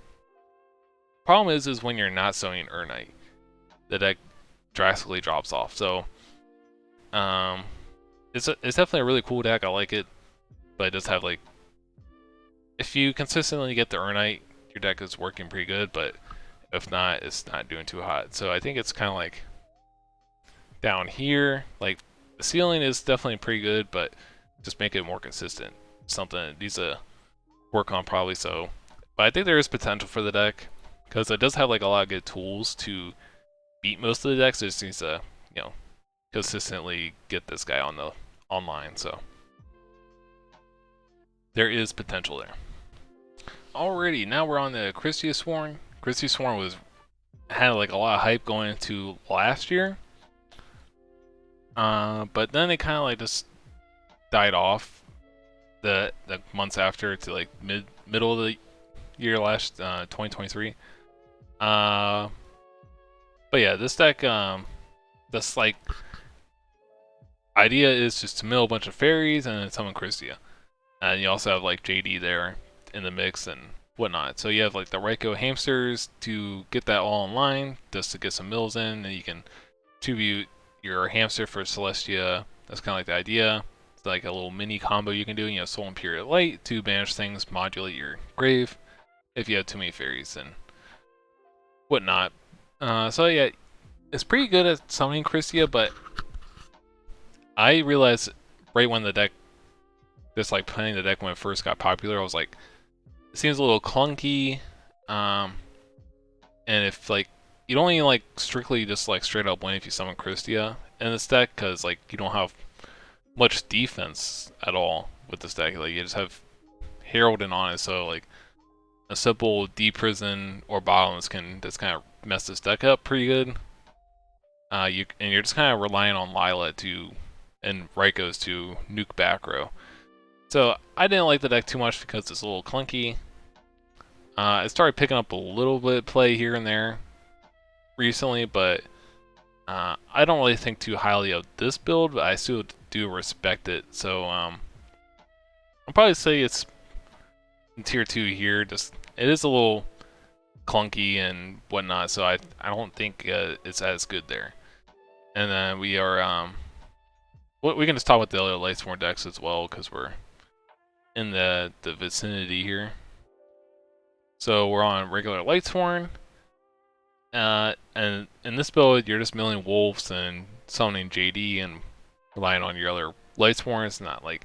Problem is when you're not summoning Urnite, the deck drastically drops off. So it's definitely a really cool deck. I like it, but it does have like, if you consistently get the Urnite, your deck is working pretty good, but if not, it's not doing too hot. So I think it's kind of like down here. Like the ceiling is definitely pretty good, but just make it more consistent. Something it needs to work on probably. So, but I think there is potential for the deck because it does have like a lot of good tools to beat most of the decks. It just needs to, consistently get this guy on the online. So there is potential there. Alrighty, now we're on the Christia Sworn. Christia Sworn had like a lot of hype going into last year, but then it kind of like just died off the months after to like middle of the year last 2023. But yeah, this deck, this like idea is just to mill a bunch of fairies and then summon Christia, and you also have like JD there in the mix and whatnot. So you have like the Raikou hamsters to get that all online, just to get some mills in, and you can tribute your hamster for Celestia. That's kind of like the idea. It's like a little mini combo you can do. You have Soul Imperial Light to banish things, modulate your grave if you have too many fairies and whatnot. So yeah, it's pretty good at summoning Christia, but I realized right when the deck, just like playing the deck when it first got popular, I was like, it seems a little clunky, and if like you'd only like strictly just like straight up win if you summon Christia in this deck, because like you don't have much defense at all with this deck. Like you just have Heralding on it, so like a simple D-Prison or Bottoms can just kind of mess this deck up pretty good. You're just kind of relying on Lila and Raikou's to nuke back row. So I didn't like the deck too much because it's a little clunky. It started picking up a little bit of play here and there recently, but I don't really think too highly of this build, but I still do respect it. So I'll probably say it's in tier 2 here. Just it is a little clunky and whatnot, so I don't think it's as good there. And then we are we can just talk about the other Lightsworn decks as well because we're in the vicinity here. So we're on regular Lightsworn, and in this build you're just milling wolves and summoning JD and relying on your other Lightsworns, not like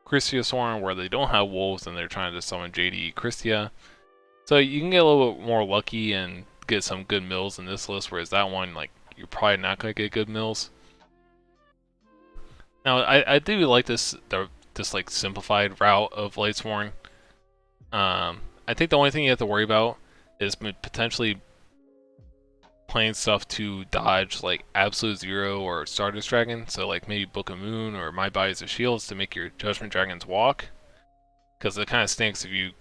Christia Sworn where they don't have wolves and they're trying to summon JD Christia. So you can get a little bit more lucky and get some good mills in this list, whereas that one, like, you're probably not going to get good mills. Now, I do like this like simplified route of Lightsworn. I think the only thing you have to worry about is potentially playing stuff to dodge like Absolute Zero or Stardust Dragon. So like maybe Book of Moon or My Bodies of Shields to make your Judgment Dragons walk. Because it kind of stinks if you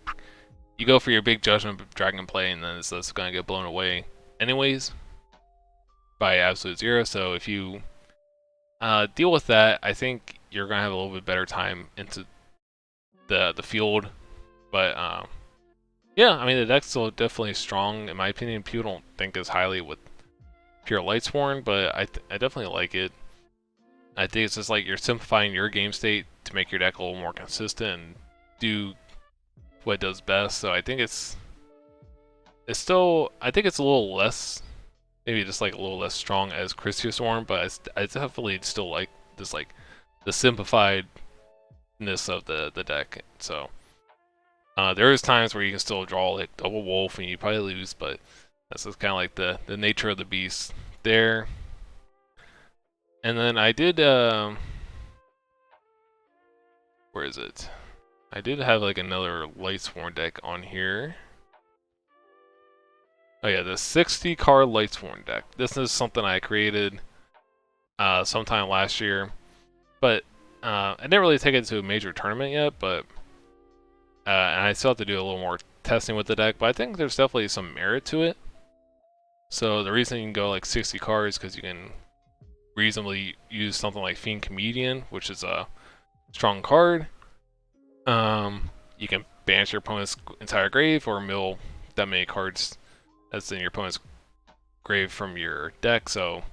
go for your big Judgment Dragon play and then it's just going to get blown away anyways by Absolute Zero. So if you deal with that, I think you're going to have a little bit better time into the field. But yeah, I mean, the deck's still definitely strong. In my opinion, people don't think as highly with pure Lightsworn, but I definitely like it. I think it's just like you're simplifying your game state to make your deck a little more consistent and do what it does best. So I think it's still, I think it's a little less, maybe just like a little less strong as Christia Sworn, but I definitely still like this, like the simplifiedness of the deck. So there is times where you can still draw like double wolf and you probably lose, but that's just kind of like the nature of the beast there. And then I did, where is it? I did have like another Lightsworn deck on here. Oh yeah, the 60 card Lightsworn deck. This is something I created sometime last year, but I didn't really take it to a major tournament yet, but and I still have to do a little more testing with the deck, but I think there's definitely some merit to it. So the reason you can go like 60 cards is because you can reasonably use something like Fiend Comedian, which is a strong card. You can banish your opponent's entire grave or mill that many cards that's in your opponent's grave from your deck. So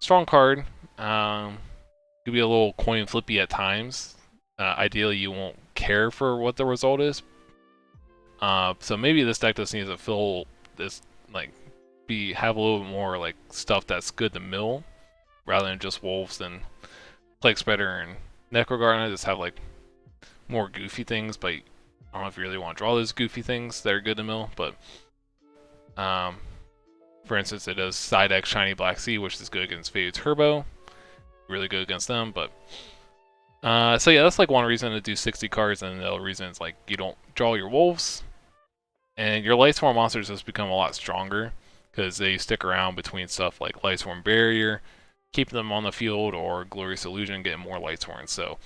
strong card. Could be a little coin flippy at times. Ideally, you won't care for what the result is. So maybe this deck just needs to fill this, like, have a little bit more like stuff that's good to mill, rather than just wolves and Plague Spreader and Necroguard. I just have like more goofy things, but I don't know if you really want to draw those goofy things that are good to mill. But for instance, it does side X Shiny Black Sea, which is good against Fade Turbo, really good against them. But so yeah, that's like one reason to do 60 cards, and the other reason is like you don't draw your wolves, and your Lightsworn monsters just become a lot stronger because they stick around between stuff like Lightsworn Barrier, keeping them on the field, or Glorious Illusion, getting more Lightsworn. So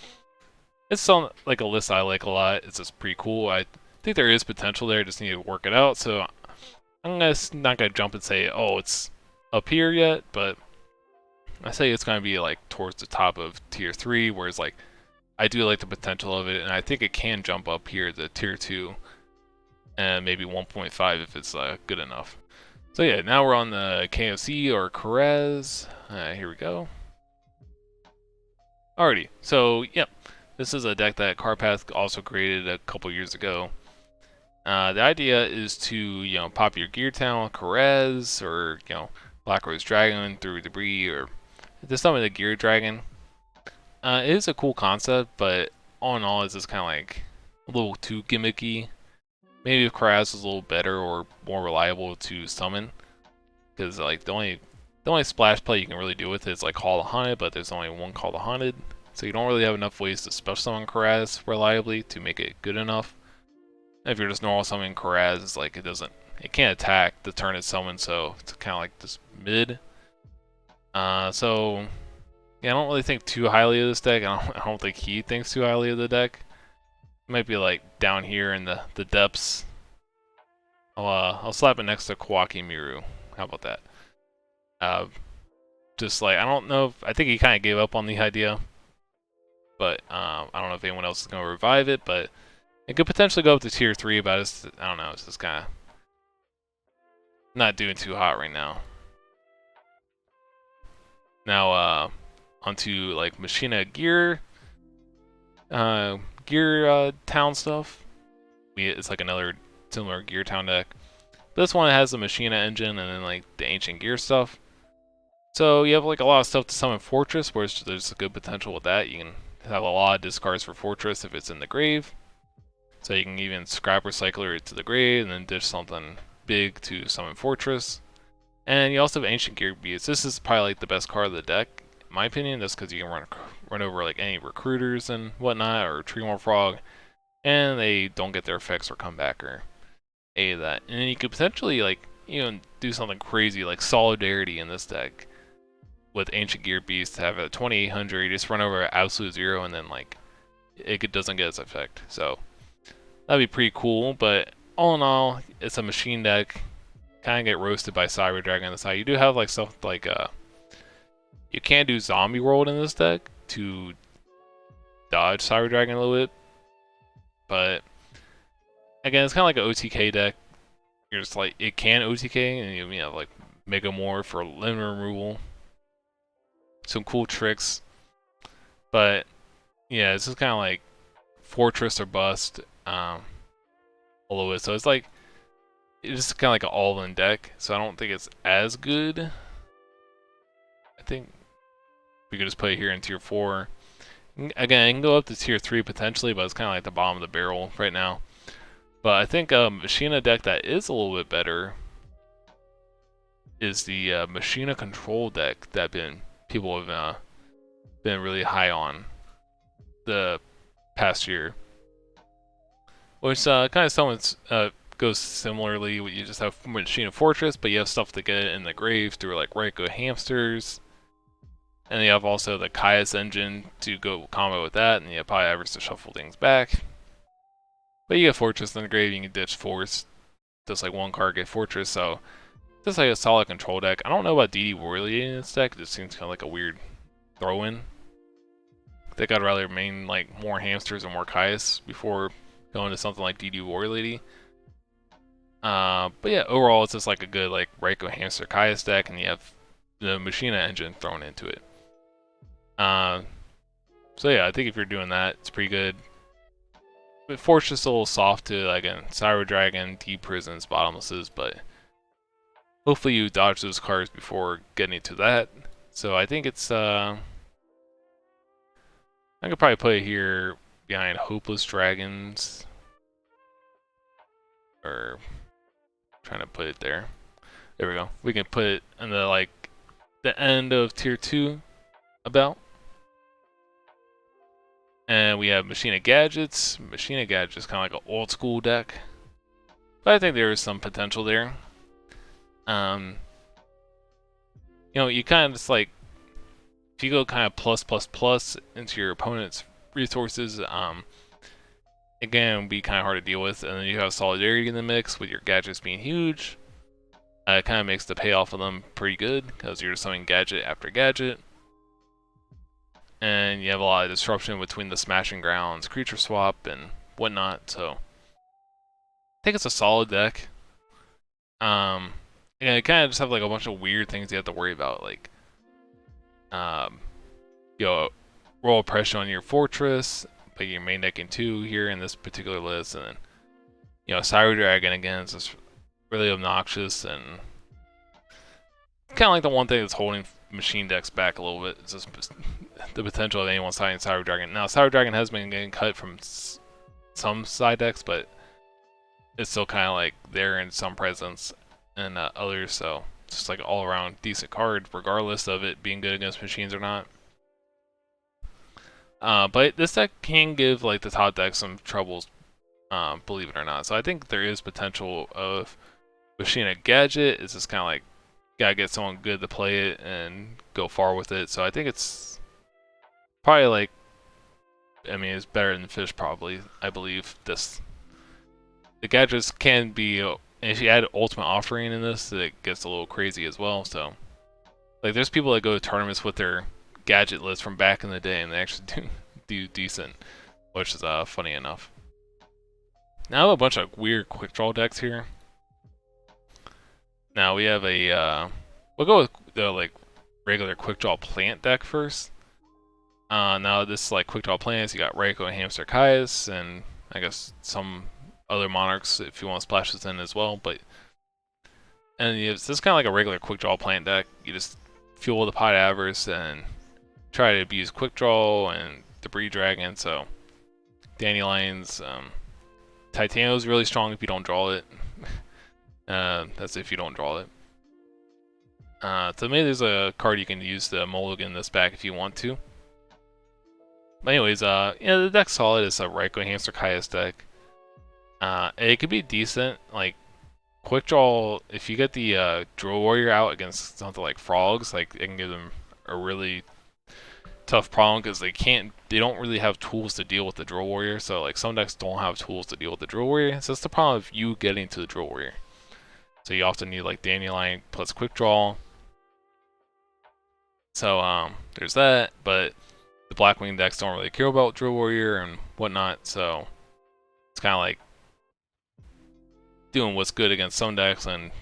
it's like a list I like a lot. It's just pretty cool. I think there is potential there, just need to work it out. So I'm not gonna jump and say, oh, it's up here yet, but I say it's gonna be like towards the top of tier 3, whereas like I do like the potential of it, and I think it can jump up here to tier 2 and maybe 1.5 if it's good enough. So yeah, now we're on the KFC or Karez. Here we go. Alrighty, so yep, this is a deck that Carpath also created a couple years ago. The idea is to, pop your Gear Talent, Karez, or, Black Rose Dragon through debris, or just summon the Gear Dragon. It is a cool concept, but all in all, it's just kind of like a little too gimmicky. Maybe if Karez was a little better or more reliable to summon, because like the only splash play you can really do with it is like Call the Haunted, but there's only one Call the Haunted, so you don't really have enough ways to special summon Karez reliably to make it good enough. If you're just normal summoning Karez, it's like it can't attack the turn it's summoned, so it's kind of like this mid. So yeah, I don't really think too highly of this deck. I don't think he thinks too highly of the deck. It might be like down here in the depths. I'll slap it next to Kawaki Miru. How about that? Just like, I don't know I think he kind of gave up on the idea, but I don't know if anyone else is going to revive it, but it could potentially go up to tier 3, but I don't know, it's just kind of not doing too hot right now. Now, onto like Machina gear, town stuff. It's like another similar gear town deck. This one has the Machina engine and then like the ancient gear stuff. So you have like a lot of stuff to summon Fortress, where there's a good potential with that. You can have a lot of discards for Fortress if it's in the grave. So you can even scrap Recycler it to the grave and then dish something big to summon Fortress. And you also have Ancient Gear Beasts. This is probably like the best card of the deck, in my opinion, just because you can run over like any recruiters and whatnot, or Treemore Frog, and they don't get their effects or comeback or any of that. And then you could potentially like do something crazy like Solidarity in this deck with Ancient Gear Beast to have a 2800. You just run over at absolute 0 and then like it doesn't get its effect. So that'd be pretty cool. But all in all, it's a machine deck. Kind of get roasted by Cyber Dragon on the side. You do have like stuff like you can do Zombie World in this deck to dodge Cyber Dragon a little bit, but again, it's kind of like an OTK deck. You're just like, it can OTK, and you have like Mega More for limit removal. Some cool tricks, but yeah, it's just kind of like Fortress or Bust a little bit. So it's like, it's just kind of like an all-in deck, so I don't think it's as good. I think we could just put it here in tier 4. Again, it can go up to tier 3 potentially, but it's kind of like the bottom of the barrel right now. But I think a Machina deck that is a little bit better is the Machina Control deck that people have been really high on the past year. Which kind of someone's goes similarly. You just have Machina Fortress, but you have stuff to get in the grave through like Reiko Hamsters. And you have also the Caius engine to go combo with that, and you have probably Avarice to shuffle things back. But you get Fortress in the grave, you can ditch Force. Just like one card, get Fortress, so just like a solid control deck. I don't know about DD Warley in this deck, it just seems kind of like a weird throw-in. I think I'd rather main like more Hamsters and more Caius before going to something like DD Warlady. But yeah, overall it's just like a good like Reiko Hamster Caius deck, and you have the Machina engine thrown into it. So yeah, I think if you're doing that, it's pretty good. But Fortress is a little soft to like a Cyber Dragon, Deep Prisons, Bottomlesses, but hopefully you dodge those cards before getting to that. So I think it's I could probably put it here behind Hopeless Dragons, or trying to put it there. There we go. We can put it in the like the end of tier 2 about. And we have Machina Gadgets. Machina Gadgets is kind of like an old school deck, but I think there is some potential there. You know, you kind of just like, if you go kind of plus into your opponent's resources, again, it would be kind of hard to deal with. And then you have Solidarity in the mix with your gadgets being huge. It kind of makes the payoff of them pretty good, because you're just summoning gadget after gadget. And you have a lot of disruption between the Smashing Grounds, creature swap, and whatnot, so I think it's a solid deck. And you kind of just have like a bunch of weird things you have to worry about, like roll oppression on your Fortress, but you're main decking 2 here in this particular list, and then Cyber Dragon again is just really obnoxious, and kind of like the one thing that's holding machine decks back a little bit. It's just the potential of anyone siding Cyber Dragon. Now, Cyber Dragon has been getting cut from some side decks, but it's still kind of like there in some presence and others, so it's just like all around decent card, regardless of it being good against machines or not. But this deck can give like the top deck some troubles, believe it or not. So I think there is potential of Machina Gadget. It's just kind of like, gotta get someone good to play it and go far with it. So I think it's probably like, I mean, it's better than Fish probably, I believe. The gadgets can be, and if you add Ultimate Offering in this, it gets a little crazy as well. So like, there's people that go to tournaments with their gadget list from back in the day, and they actually do decent, which is funny enough. Now I have a bunch of weird quick draw decks here. Now we have a we'll go with the like regular quick draw plant deck first. Now this like quick draw plants, you got Raikou and Hamster Caius, and I guess some other monarchs if you want to splash this in as well. But and it's just kind of like a regular quick draw plant deck. You just fuel the Pot Avarice and try to abuse quick draw and Debris Dragon. So Dandelions, Titano is really strong if you don't draw it. That's if you don't draw it. So maybe there's a card you can use to mulligan this back if you want to. But anyways, yeah, the deck's solid. It's a Raikou Hamster Caius deck. It could be decent. Like quick draw, if you get the Drill Warrior out against something like Frogs, like it can give them a really tough problem because they don't really have tools to deal with the Drill Warrior. So like some decks don't have tools to deal with the Drill Warrior. So that's the problem of you getting to the Drill Warrior. So you often need like Dandelion plus quick draw. So there's that, but the Blackwing decks don't really care about Drill Warrior and whatnot, so it's kind of like doing what's good against some decks, and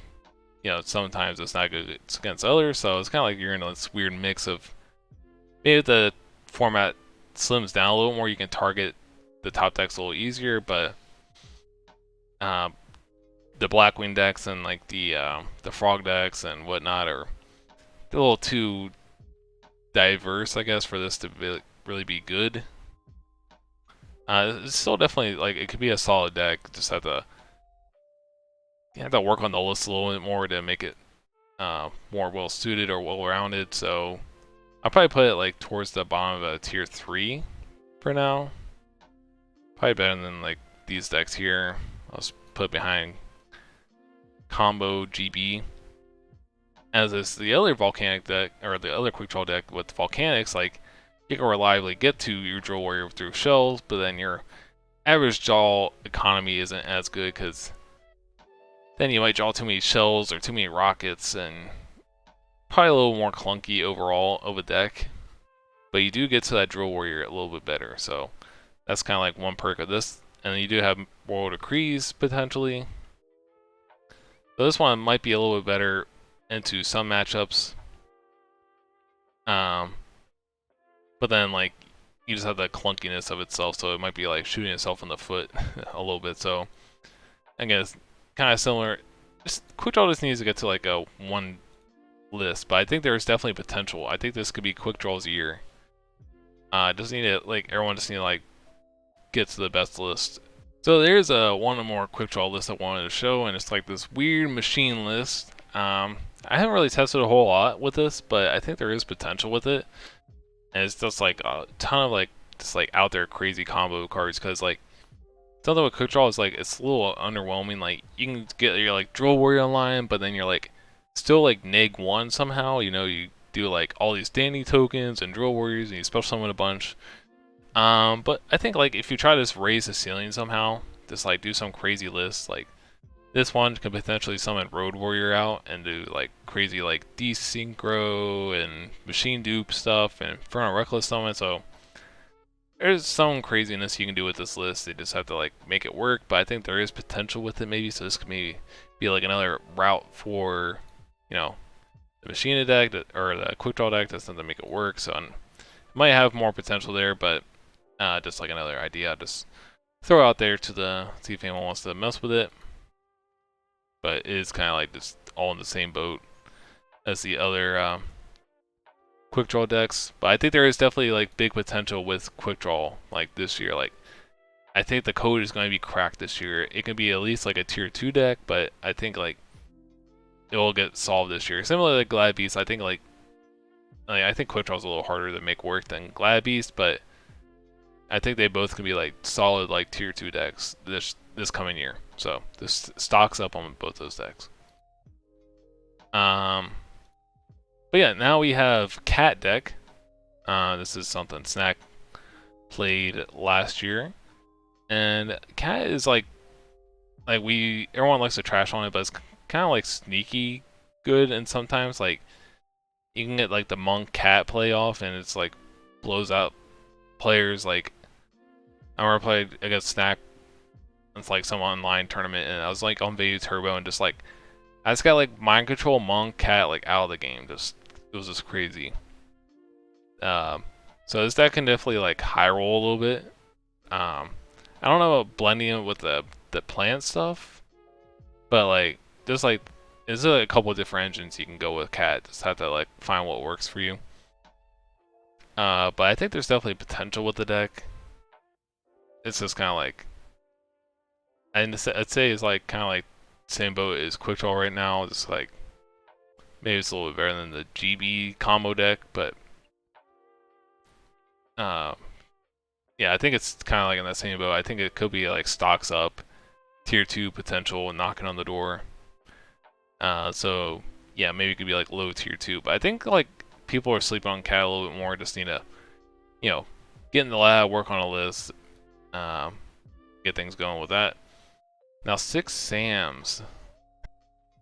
you know sometimes it's not good against others. So it's kind of like you're in this weird mix of maybe if the format slims down a little more, you can target the top decks a little easier, but the Blackwing decks and like the Frog decks and whatnot are a little too diverse, I guess, for this to really be good. It's still definitely like it could be a solid deck. Just have to work on the list a little bit more to make it more well suited or well rounded. So I'll probably put it like towards the bottom of a tier 3 for now. Probably better than like these decks here. I'll just put it behind Combo GB. As is the other volcanic deck, or the other quick draw deck with volcanics, like you can reliably get to your Drill Warrior through shells, but then your average draw economy isn't as good because then you might draw too many shells or too many rockets, and probably a little more clunky overall of a deck. But you do get to that Drill Warrior a little bit better, so that's kind of like one perk of this. And then you do have World Decrees potentially. So this one might be a little bit better into some matchups, but then like you just have the clunkiness of itself, so it might be like shooting itself in the foot a little bit. So I guess kind of similar. Just quick draw just needs to get to like a one list, but I think there's definitely potential. I think this could be quick draw's year. Doesn't need it like everyone just need to like get to the best list. So there's one more quick draw list I wanted to show, and it's like this weird machine list. I haven't really tested a whole lot with this, but I think there is potential with it. And it's just like a ton of like just like out there crazy combo cards, because like something with quick draw is like it's a little underwhelming. Like you can get your like Drill Warrior online, but then you're like still like neg 1 somehow. You know, you do like all these dandy tokens and Drill Warriors, and you special summon a bunch. But I think like if you try to just raise the ceiling somehow, just like do some crazy list, like this one could potentially summon Road Warrior out and do like crazy like desynchro and machine dupe stuff and Inferno Reckless summon. So there's some craziness you can do with this list. They just have to like make it work, but I think there is potential with it maybe. So this could maybe be like another route for, you know, the machine deck or the quick draw deck that's not to make it work. So it might have more potential there, but just like another idea, just throw out there to see if anyone wants to mess with it. But it is kind of like just all in the same boat as the other quick draw decks. But I think there is definitely like big potential with quick draw like this year. Like I think the code is going to be cracked this year. It can be at least like a tier 2 deck, but I think like it will get solved this year. Similar to Glad Beast, I think like I think quick draw is a little harder to make work than Glad Beast, but I think they both can be like solid like tier 2 decks this coming year. So this stocks up on both those decks. But yeah, now we have Cat deck. This is something Snack played last year, and Cat is like everyone likes to trash on it, but it's kind of like sneaky good, and sometimes like you can get like the Monk Cat playoff, and it's like blows out players. Like I remember I played against Snack. It's like some online tournament, and I was like on Vayu Turbo, and just like I just got like mind control monk cat like out of the game. Just it was just crazy. So this deck can definitely like high roll a little bit. I don't know about blending it with the plant stuff, but like there's a couple of different engines you can go with cat. Just have to like find what works for you. But I think there's definitely potential with the deck. It's just kind of like I'd say it's like kind of like same boat as Quick Draw right now. Just like maybe it's a little bit better than the GB combo deck, but yeah, I think it's kind of like in that same boat. I think it could be like stocks up, tier 2 potential, and knocking on the door. So yeah, maybe it could be like low tier 2, but I think like people are sleeping on cat a little bit more. Just need to, you know, get in the lab, work on a list, get things going with that. Now 6 Sams.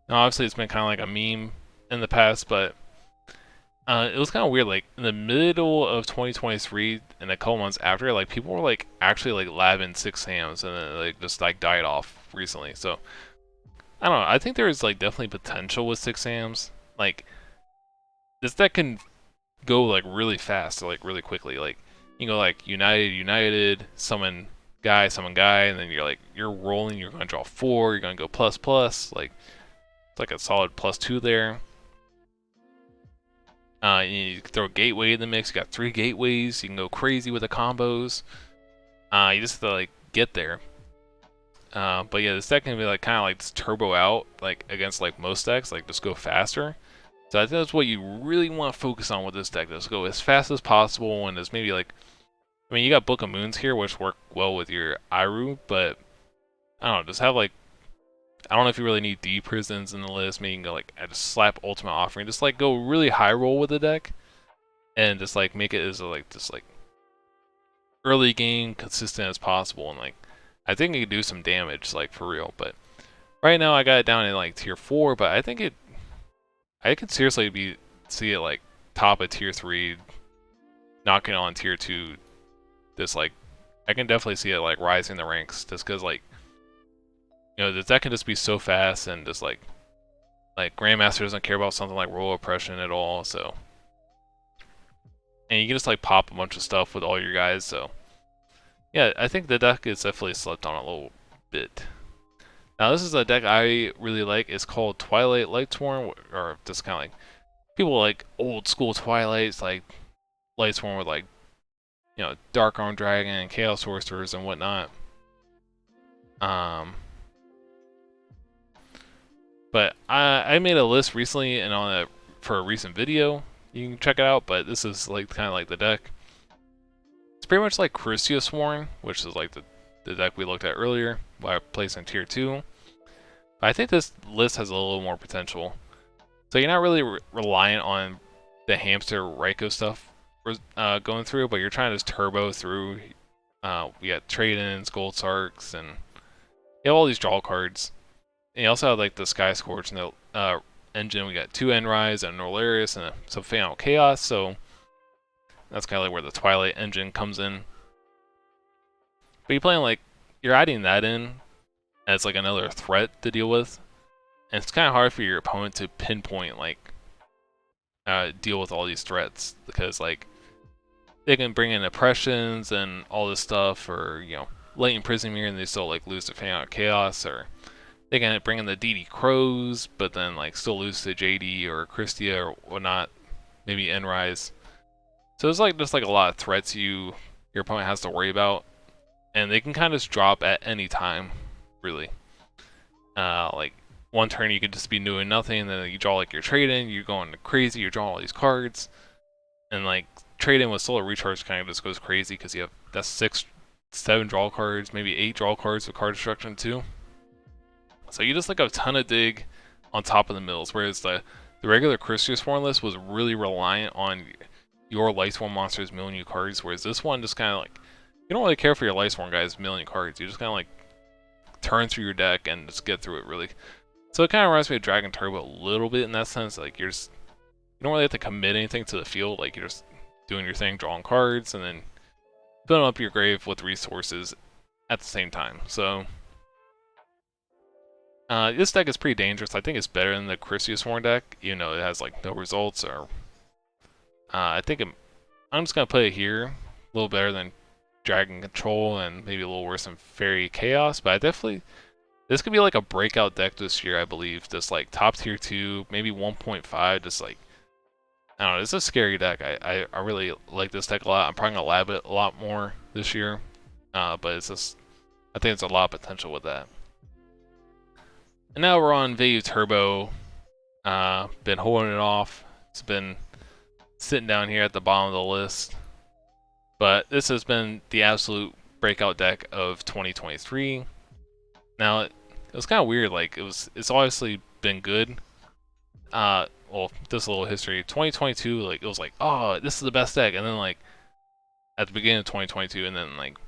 Now obviously it's been kind of like a meme in the past, but it was kind of weird. Like in the middle of 2023 and a couple months after, like people were like actually like labbing 6 Sams, and then like just like died off recently. So I don't know. I think there is like definitely potential with 6 Sams. Like this deck can go like really fast or like really quickly. Like you can go like United, summon guy, and then you're rolling. You're gonna draw 4. You're gonna go plus plus. Like it's like a solid +2 there. You throw Gateway in the mix. You got 3 gateways. You can go crazy with the combos. You just have to like get there. But yeah, this deck can be like kind of like this turbo out, like against like most decks, like just go faster. So I think that's what you really want to focus on with this deck. Just go as fast as possible, and there's maybe like, I mean, you got Book of Moons here, which work well with your Iru, but I don't know, just have like, I don't know if you really need D prisons in the list. Maybe you can go like, I just slap Ultimate Offering, just like go really high roll with the deck, and just like make it as like just like early game consistent as possible, and like I think it could do some damage, like for real. But right now I got it down in like tier 4, but I could seriously see it like top of tier 3, knocking on tier 2. This like I can definitely see it like rising the ranks, just because like, you know, the deck can just be so fast, and just like Grandmaster doesn't care about something like roll oppression at all. So, and you can just like pop a bunch of stuff with all your guys. So yeah, I think the deck is definitely slept on a little bit. Now this is a deck I really like. It's called Twilight Lightsworn, or just kind of like people like old school Twilights, like Lightsworn with like, you know, Dark Arm Dragon and Chaos Sorcerers and whatnot. But I made a list recently and for a recent video. You can check it out. But this is like kind of like the deck. It's pretty much like Crucio Sworn, which is like the deck we looked at earlier, by placing tier 2. But I think this list has a little more potential. So you're not really reliant on the hamster Raikou stuff going through, but you're trying to just turbo through. We got trade-ins, gold sarks, and you have all these draw cards. And you also have like the Sky Scorch and the engine. We got 2 Endrise and Norlarius and some Phantom Chaos. So that's kind of like where the Twilight engine comes in. But you're playing like, you're adding that in as like another threat to deal with. And it's kind of hard for your opponent to pinpoint like deal with all these threats, because like they can bring in oppressions and all this stuff, or you know, Latent Prisonmere and they still like lose to Phantom Chaos, or they can bring in the DD Crows but then like still lose to JD or Christia or whatnot, maybe Endrise. So it's like just like a lot of threats your opponent has to worry about, and they can kind of just drop at any time, really. Like one turn you could just be doing nothing, and then you draw like your trade-in, you're going crazy, you're drawing all these cards, and like trade-in with Solar Recharge kind of just goes crazy because you have that's 7 draw cards, maybe 8 draw cards with card destruction too. So you just like a ton of dig on top of the mills, whereas the regular Crucio Sworn list was really reliant on your Lightsworn monsters milling you cards, whereas this one just kind of like, you don't really care for your Lightsworn guys milling you cards, you just kind of like turn through your deck and just get through it really. So it kind of reminds me of Dragon Turbo a little bit in that sense. Like you don't really have to commit anything to the field. Like you're just doing your thing, drawing cards, and then filling up your grave with resources at the same time. So this deck is pretty dangerous. I think it's better than the Crucius-Worn deck, even though it has like no results. Or I think I'm just gonna put it here. A little better than Dragon Control and maybe a little worse than Fairy Chaos. But I definitely this could be like a breakout deck this year, I believe. Just like top tier 2, maybe 1.5. Just like I don't know. It's a scary deck. I really like this deck a lot. I'm probably gonna lab it a lot more this year. But it's just I think it's a lot of potential with that. And now we're on Vayu Turbo. Been holding it off. It's been sitting down here at the bottom of the list. But this has been the absolute breakout deck of 2023. Now it was kind of weird. Like it's obviously been good. Well, just a little history. 2022, like it was like, oh, this is the best deck, and then like at the beginning of 2022, and then like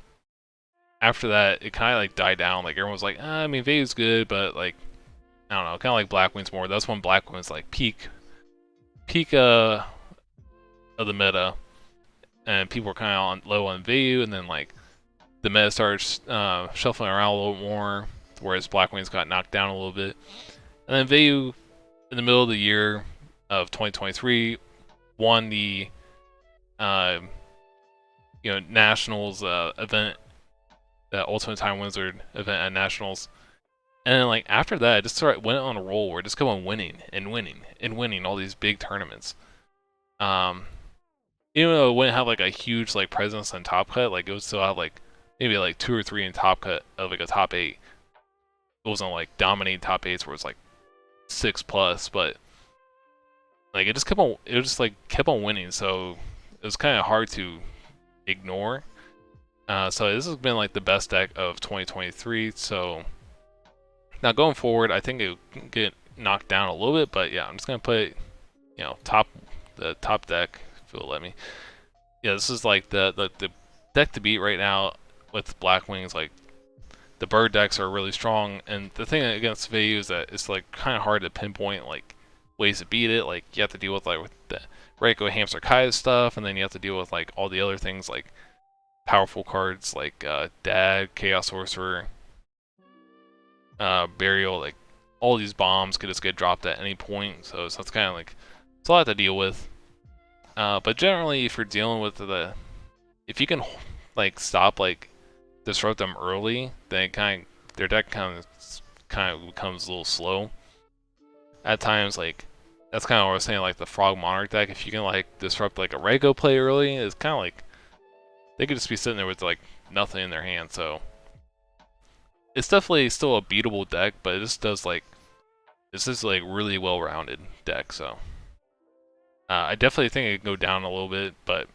after that, it kind of like died down. Like everyone was like, I mean, Vayu's good, but like I don't know, kind of like Blackwing's more. That's when Blackwing's like peak of the meta, and people were kind of on low on Vayu, and then like the meta started shuffling around a little more, whereas Blackwing's got knocked down a little bit, and then Vayu in the middle of the year of 2023 won the Nationals event, the Ultimate Time Wizard event at Nationals. And then like after that, it just went on a roll where it just kept on winning and winning and winning all these big tournaments. Even though it wouldn't have like a huge like presence in Top Cut, like it would still have like maybe like 2 or 3 in Top Cut of like a top 8. It wasn't like dominating top 8s where it's like 6+, but like it just kept on winning, so it was kind of hard to ignore. So this has been like the best deck of 2023. So now going forward, I think it will get knocked down a little bit, but yeah, I'm just gonna put the top deck if it'll let me. Yeah, this is like the deck to beat right now with Blackwings. Like the bird decks are really strong, and the thing against Vayu is that it's like kind of hard to pinpoint like ways to beat it. Like you have to deal with like with the Reiko Hamster Kai stuff, and then you have to deal with like all the other things like powerful cards like Dad, Chaos Sorcerer, Burial. Like all these bombs could just get dropped at any point, so it's kind of like it's a lot to deal with. But generally, if you're dealing with if you can like stop like disrupt them early, then their deck kind of becomes a little slow. At times, like that's kind of what I was saying, like the Frog Monarch deck. If you can like disrupt like a Reiko play early, it's kind of like they could just be sitting there with like nothing in their hand. So it's definitely still a beatable deck, but it just does like this is like really well-rounded deck. So I definitely think it can go down a little bit, but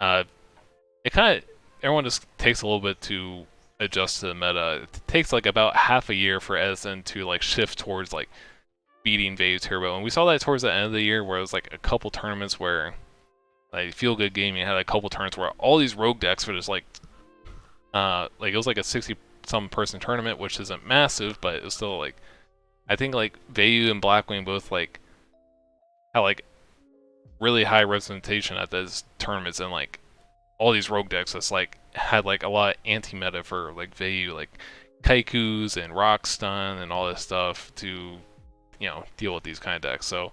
it kind of everyone just takes a little bit to adjust to the meta. It takes like about half a year for Edison to like shift towards like beating Vayu Turbo, and we saw that towards the end of the year where it was like a couple tournaments where like Feel Good Gaming had a couple tournaments where all these rogue decks were just like it was like a 60-some person tournament, which isn't massive, but it was still like I think like Vayu and Blackwing both like had like really high representation at those tournaments, and like all these rogue decks that's like had like a lot of anti-meta for like Vayu, like Kaikus and Rock Stun and all this stuff to deal with these kind of decks. So it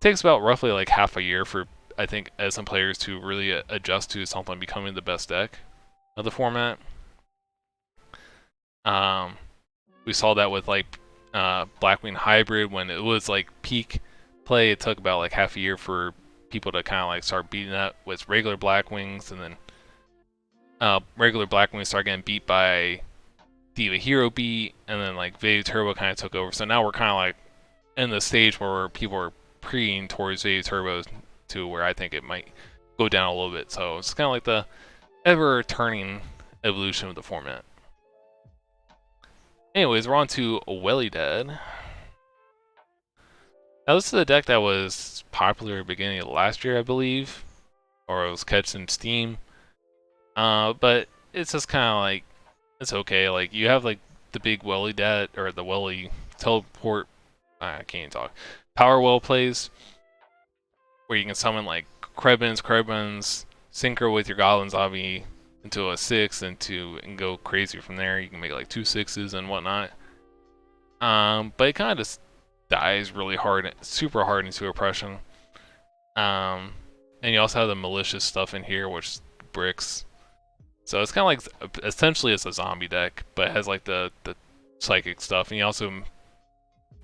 takes about roughly like half a year for I think Edison players to really adjust to something becoming the best deck of the format. We saw that with like Blackwing Hybrid when it was like peak play. It took about like half a year for people to kind of like start beating that with regular Blackwings, and then regular Blackwings start getting beat by Diva Hero beat, and then like Vayu Turbo kind of took over. So now we're kind of like in the stage where people are preeing towards Vayu Turbo to where I think it might go down a little bit. So it's kind of like the ever-turning evolution of the format. Anyways, we're on to Welly Dead. Now this is a deck that was popular at the beginning of last year, I believe, or it was catching steam. But it's just kind of like it's okay. Like you have like the big Welly Dead or the Welly teleport. I can't even talk. Power Well plays where you can summon like Krebins, synchro with your goblin zombie into a 6 and go crazy from there. You can make like 2 6s and whatnot. But it kind of just dies really hard, super hard into oppression. And you also have the malicious stuff in here, which bricks. So it's kind of like essentially it's a zombie deck, but it has like the psychic stuff, and you also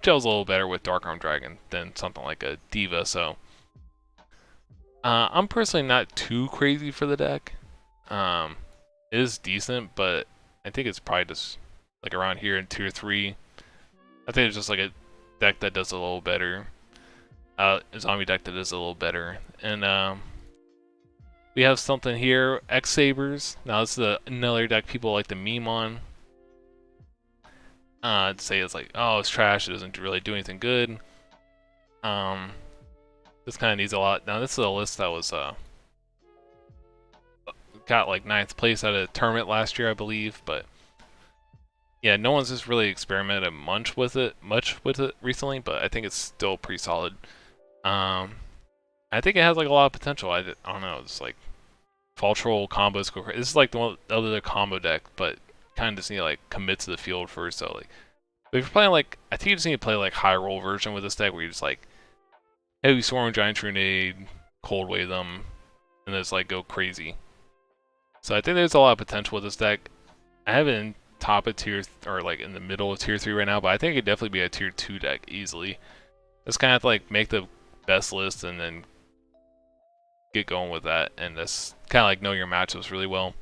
gels a little better with Dark Arm Dragon than something like a Diva. So I'm personally not too crazy for the deck. It is decent, but I think it's probably just like around here in tier 3. I think it's just like a deck that does a little better. A zombie deck that does a little better. And we have something here, X Sabers. Now this is another deck people like to meme on. To say it's like, oh, it's trash, it doesn't really do anything good. This kind of needs a lot. Now this is a list that was got like 9th place at a tournament last year, I believe, but yeah, no one's just really experimented much with it recently, but I think it's still pretty solid. I think it has like a lot of potential. I don't know, it's like Fall Troll combos go crazy. This is like the other combo deck, but kind of just need to like commit to the field first. So like, if you're playing like, I think you just need to play like high roll version with this deck where you just like heavy swarm, giant grenade, cold wave them, and just like go crazy. So I think there's a lot of potential with this deck. I have it in top of tier, or like in the middle of tier 3 right now, but I think it could definitely be a tier 2 deck easily. Just kind of like make the best list and then get going with that, and just kind of like know your matchups really well.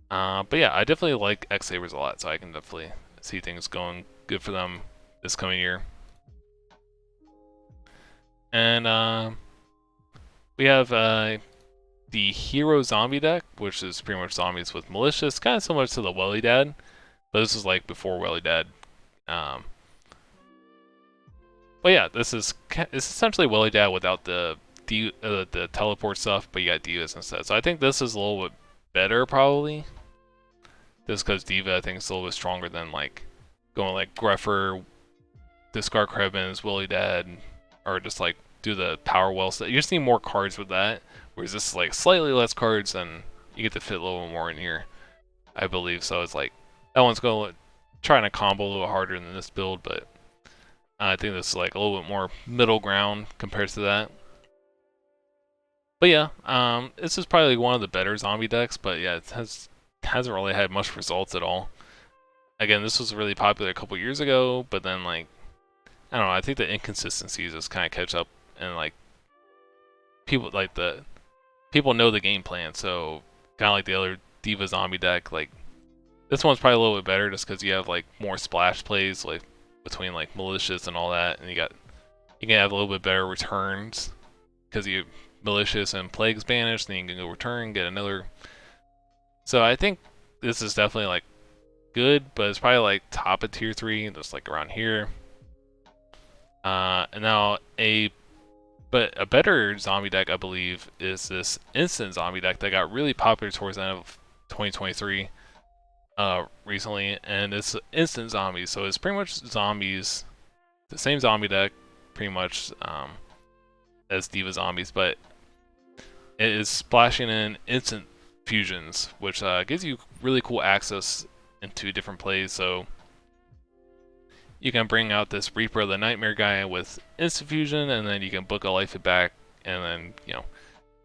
But yeah, I definitely like X Sabers a lot, so I can definitely see things going good for them this coming year. And we have the Hero Zombie deck, which is pretty much zombies with malicious, kind of similar to the Welly Dad, but this is like before Welly Dad. But yeah, this is essentially Welly Dad without the teleport stuff, but you got Divas instead. So I think this is a little bit better probably, just because Diva I think is a little bit stronger than like going like Greffer, discard Krebins, Welly Dad, or just like do the Power Well stuff. You just need more cards with that. Whereas this is like slightly less cards, and you get to fit a little more in here, I believe. So it's like that one's going to trying to combo a little harder than this build, but I think this is like a little bit more middle ground compared to that. But yeah, this is probably one of the better zombie decks. But yeah, it hasn't really had much results at all. Again, this was really popular a couple years ago, but then like I don't know. I think the inconsistencies just kind of catch up, and like people know the game plan, so kind of like the other Diva Zombie deck, like this one's probably a little bit better just because you have like more splash plays like between like malicious and all that, and you can have a little bit better returns because you malicious and plagues banished, then you can go return, get another. So I think this is definitely like good, but it's probably like top of tier 3, just like around here. And now a better zombie deck, I believe, is this instant zombie deck that got really popular towards the end of 2023 recently, and it's instant zombies. So it's pretty much zombies, the same zombie deck, pretty much as Diva Zombies, but it is splashing in instant fusions, which gives you really cool access into different plays. So you can bring out this Reaper of the Nightmare guy with instant fusion, and then you can book a life it back, and then, you know,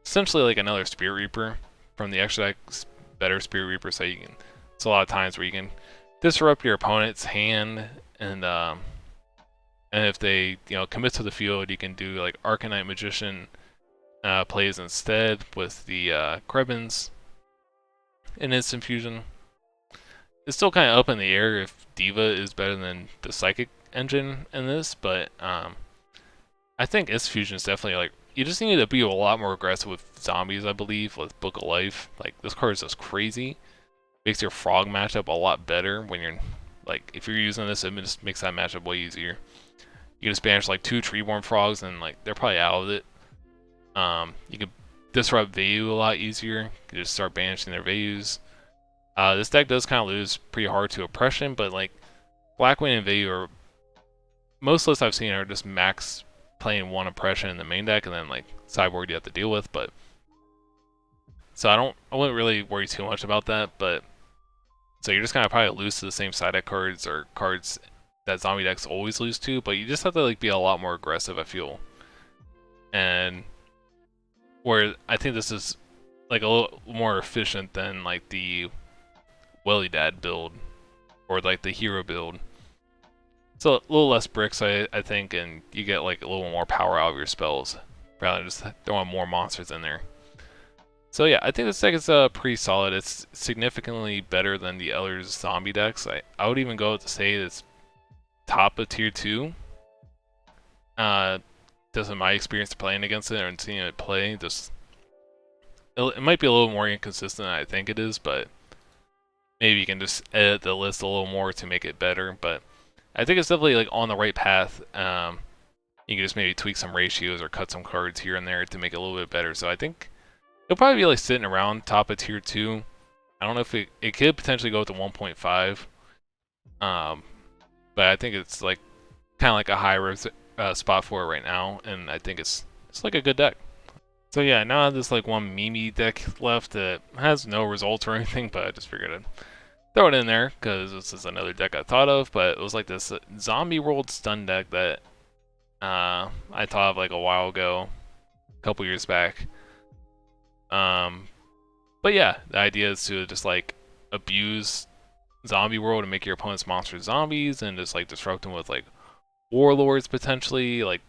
essentially like another Spirit Reaper from the extra deck, better Spirit Reaper. So you can, it's a lot of times where you can disrupt your opponent's hand, and if they, you know, commit to the field, you can do like Arcanite Magician plays instead with the Krebins and instant fusion. It's still kind of up in the air if Diva is better than the Psychic engine in this, but I think instant fusion is definitely like, you just need to be a lot more aggressive with zombies, I believe, with Book of Life. Like, this card is just crazy. Makes your frog matchup a lot better when you're, like, if you're using this, it just makes that matchup way easier. You can just banish like 2 Treeborn frogs, and like they're probably out of it. You can disrupt Vayu a lot easier. You can just start banishing their Vayus. This deck does kind of lose pretty hard to Oppression, but like Blackwing and Vayu are, most lists I've seen are just max playing 1 Oppression in the main deck, and then like sideboard you have to deal with. But So I wouldn't really worry too much about that, but so you're just gonna probably lose to the same side deck cards or cards that zombie decks always lose to, but you just have to like be a lot more aggressive, I feel. And where I think this is like a little more efficient than like the Welly Dad build or like the hero build. So a little less bricks, I think, and you get like a little more power out of your spells rather than just throwing more monsters in there. So yeah, I think this deck is pretty solid. It's significantly better than the other zombie decks. I would even go to say it's top of tier 2. Just in my experience playing against it and seeing it play, just it might be a little more inconsistent than I think it is, but maybe you can just edit the list a little more to make it better. But I think it's definitely like on the right path. You can just maybe tweak some ratios or cut some cards here and there to make it a little bit better. So I think it'll probably be like sitting around top of tier 2. I don't know if it could potentially go to 1.5. But I think it's like kind of like a high spot for it right now, and I think it's like a good deck. So yeah, now I have this like one Mimi deck left that has no results or anything, but I just figured I'd throw it in there because this is another deck I thought of. But it was like this Zombie World Stun deck that I thought of like a while ago, a couple years back. But yeah, the idea is to just like abuse Zombie World and make your opponent's monsters zombies and just like disrupt them with like warlords potentially, like,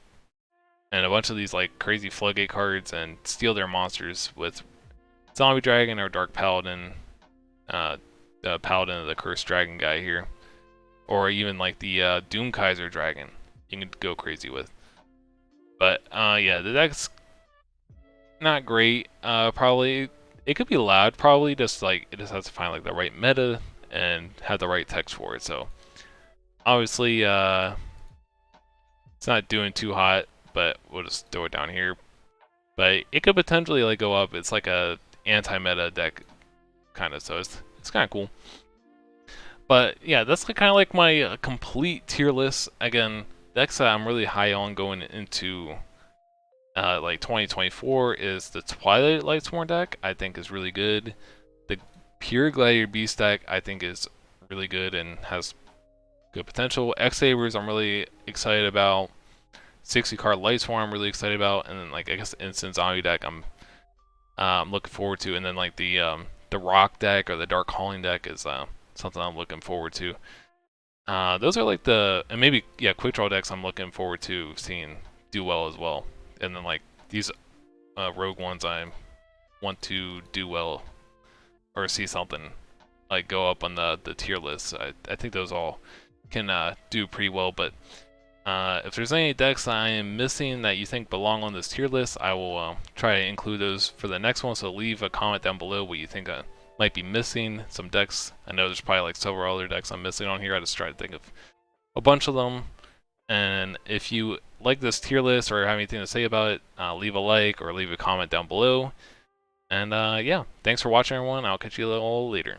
and a bunch of these like crazy floodgate cards and steal their monsters with Zombie Dragon or Dark Paladin, the Paladin of the Cursed Dragon guy here, or even like the Doom Kaiser Dragon you can go crazy with. But yeah, the deck's not great. Probably it could be loud. Probably just like it just has to find like the right meta and have the right text for it. So obviously, it's not doing too hot, but we'll just throw it down here. But it could potentially like go up. It's like a anti-meta deck, kind of. So it's kind of cool. But yeah, that's kind of like my complete tier list. Again, decks that I'm really high on going into like 2024 is the Twilight Lightsworn deck. I think is really good. The Pure Gladiator Beast deck I think is really good and has good potential. X-Sabers I'm really excited about. 60 card Lightsworn I'm really excited about, and then like I guess the Instant Zombie deck I'm looking forward to, and then like the Rock deck or the Dark Calling deck is something I'm looking forward to. Those are like and maybe yeah, Quick Draw decks I'm looking forward to seeing do well as well. And then like these rogue ones I want to do well or see something like go up on the tier list. I think those all can do pretty well, but if there's any decks I am missing that you think belong on this tier list, I will try to include those for the next one. So leave a comment down below what you think might be missing. Some decks, I know there's probably like several other decks I'm missing on here. I just try to think of a bunch of them. And if you like this tier list or have anything to say about it, leave a like or leave a comment down below. And yeah, thanks for watching everyone. I'll catch you all later.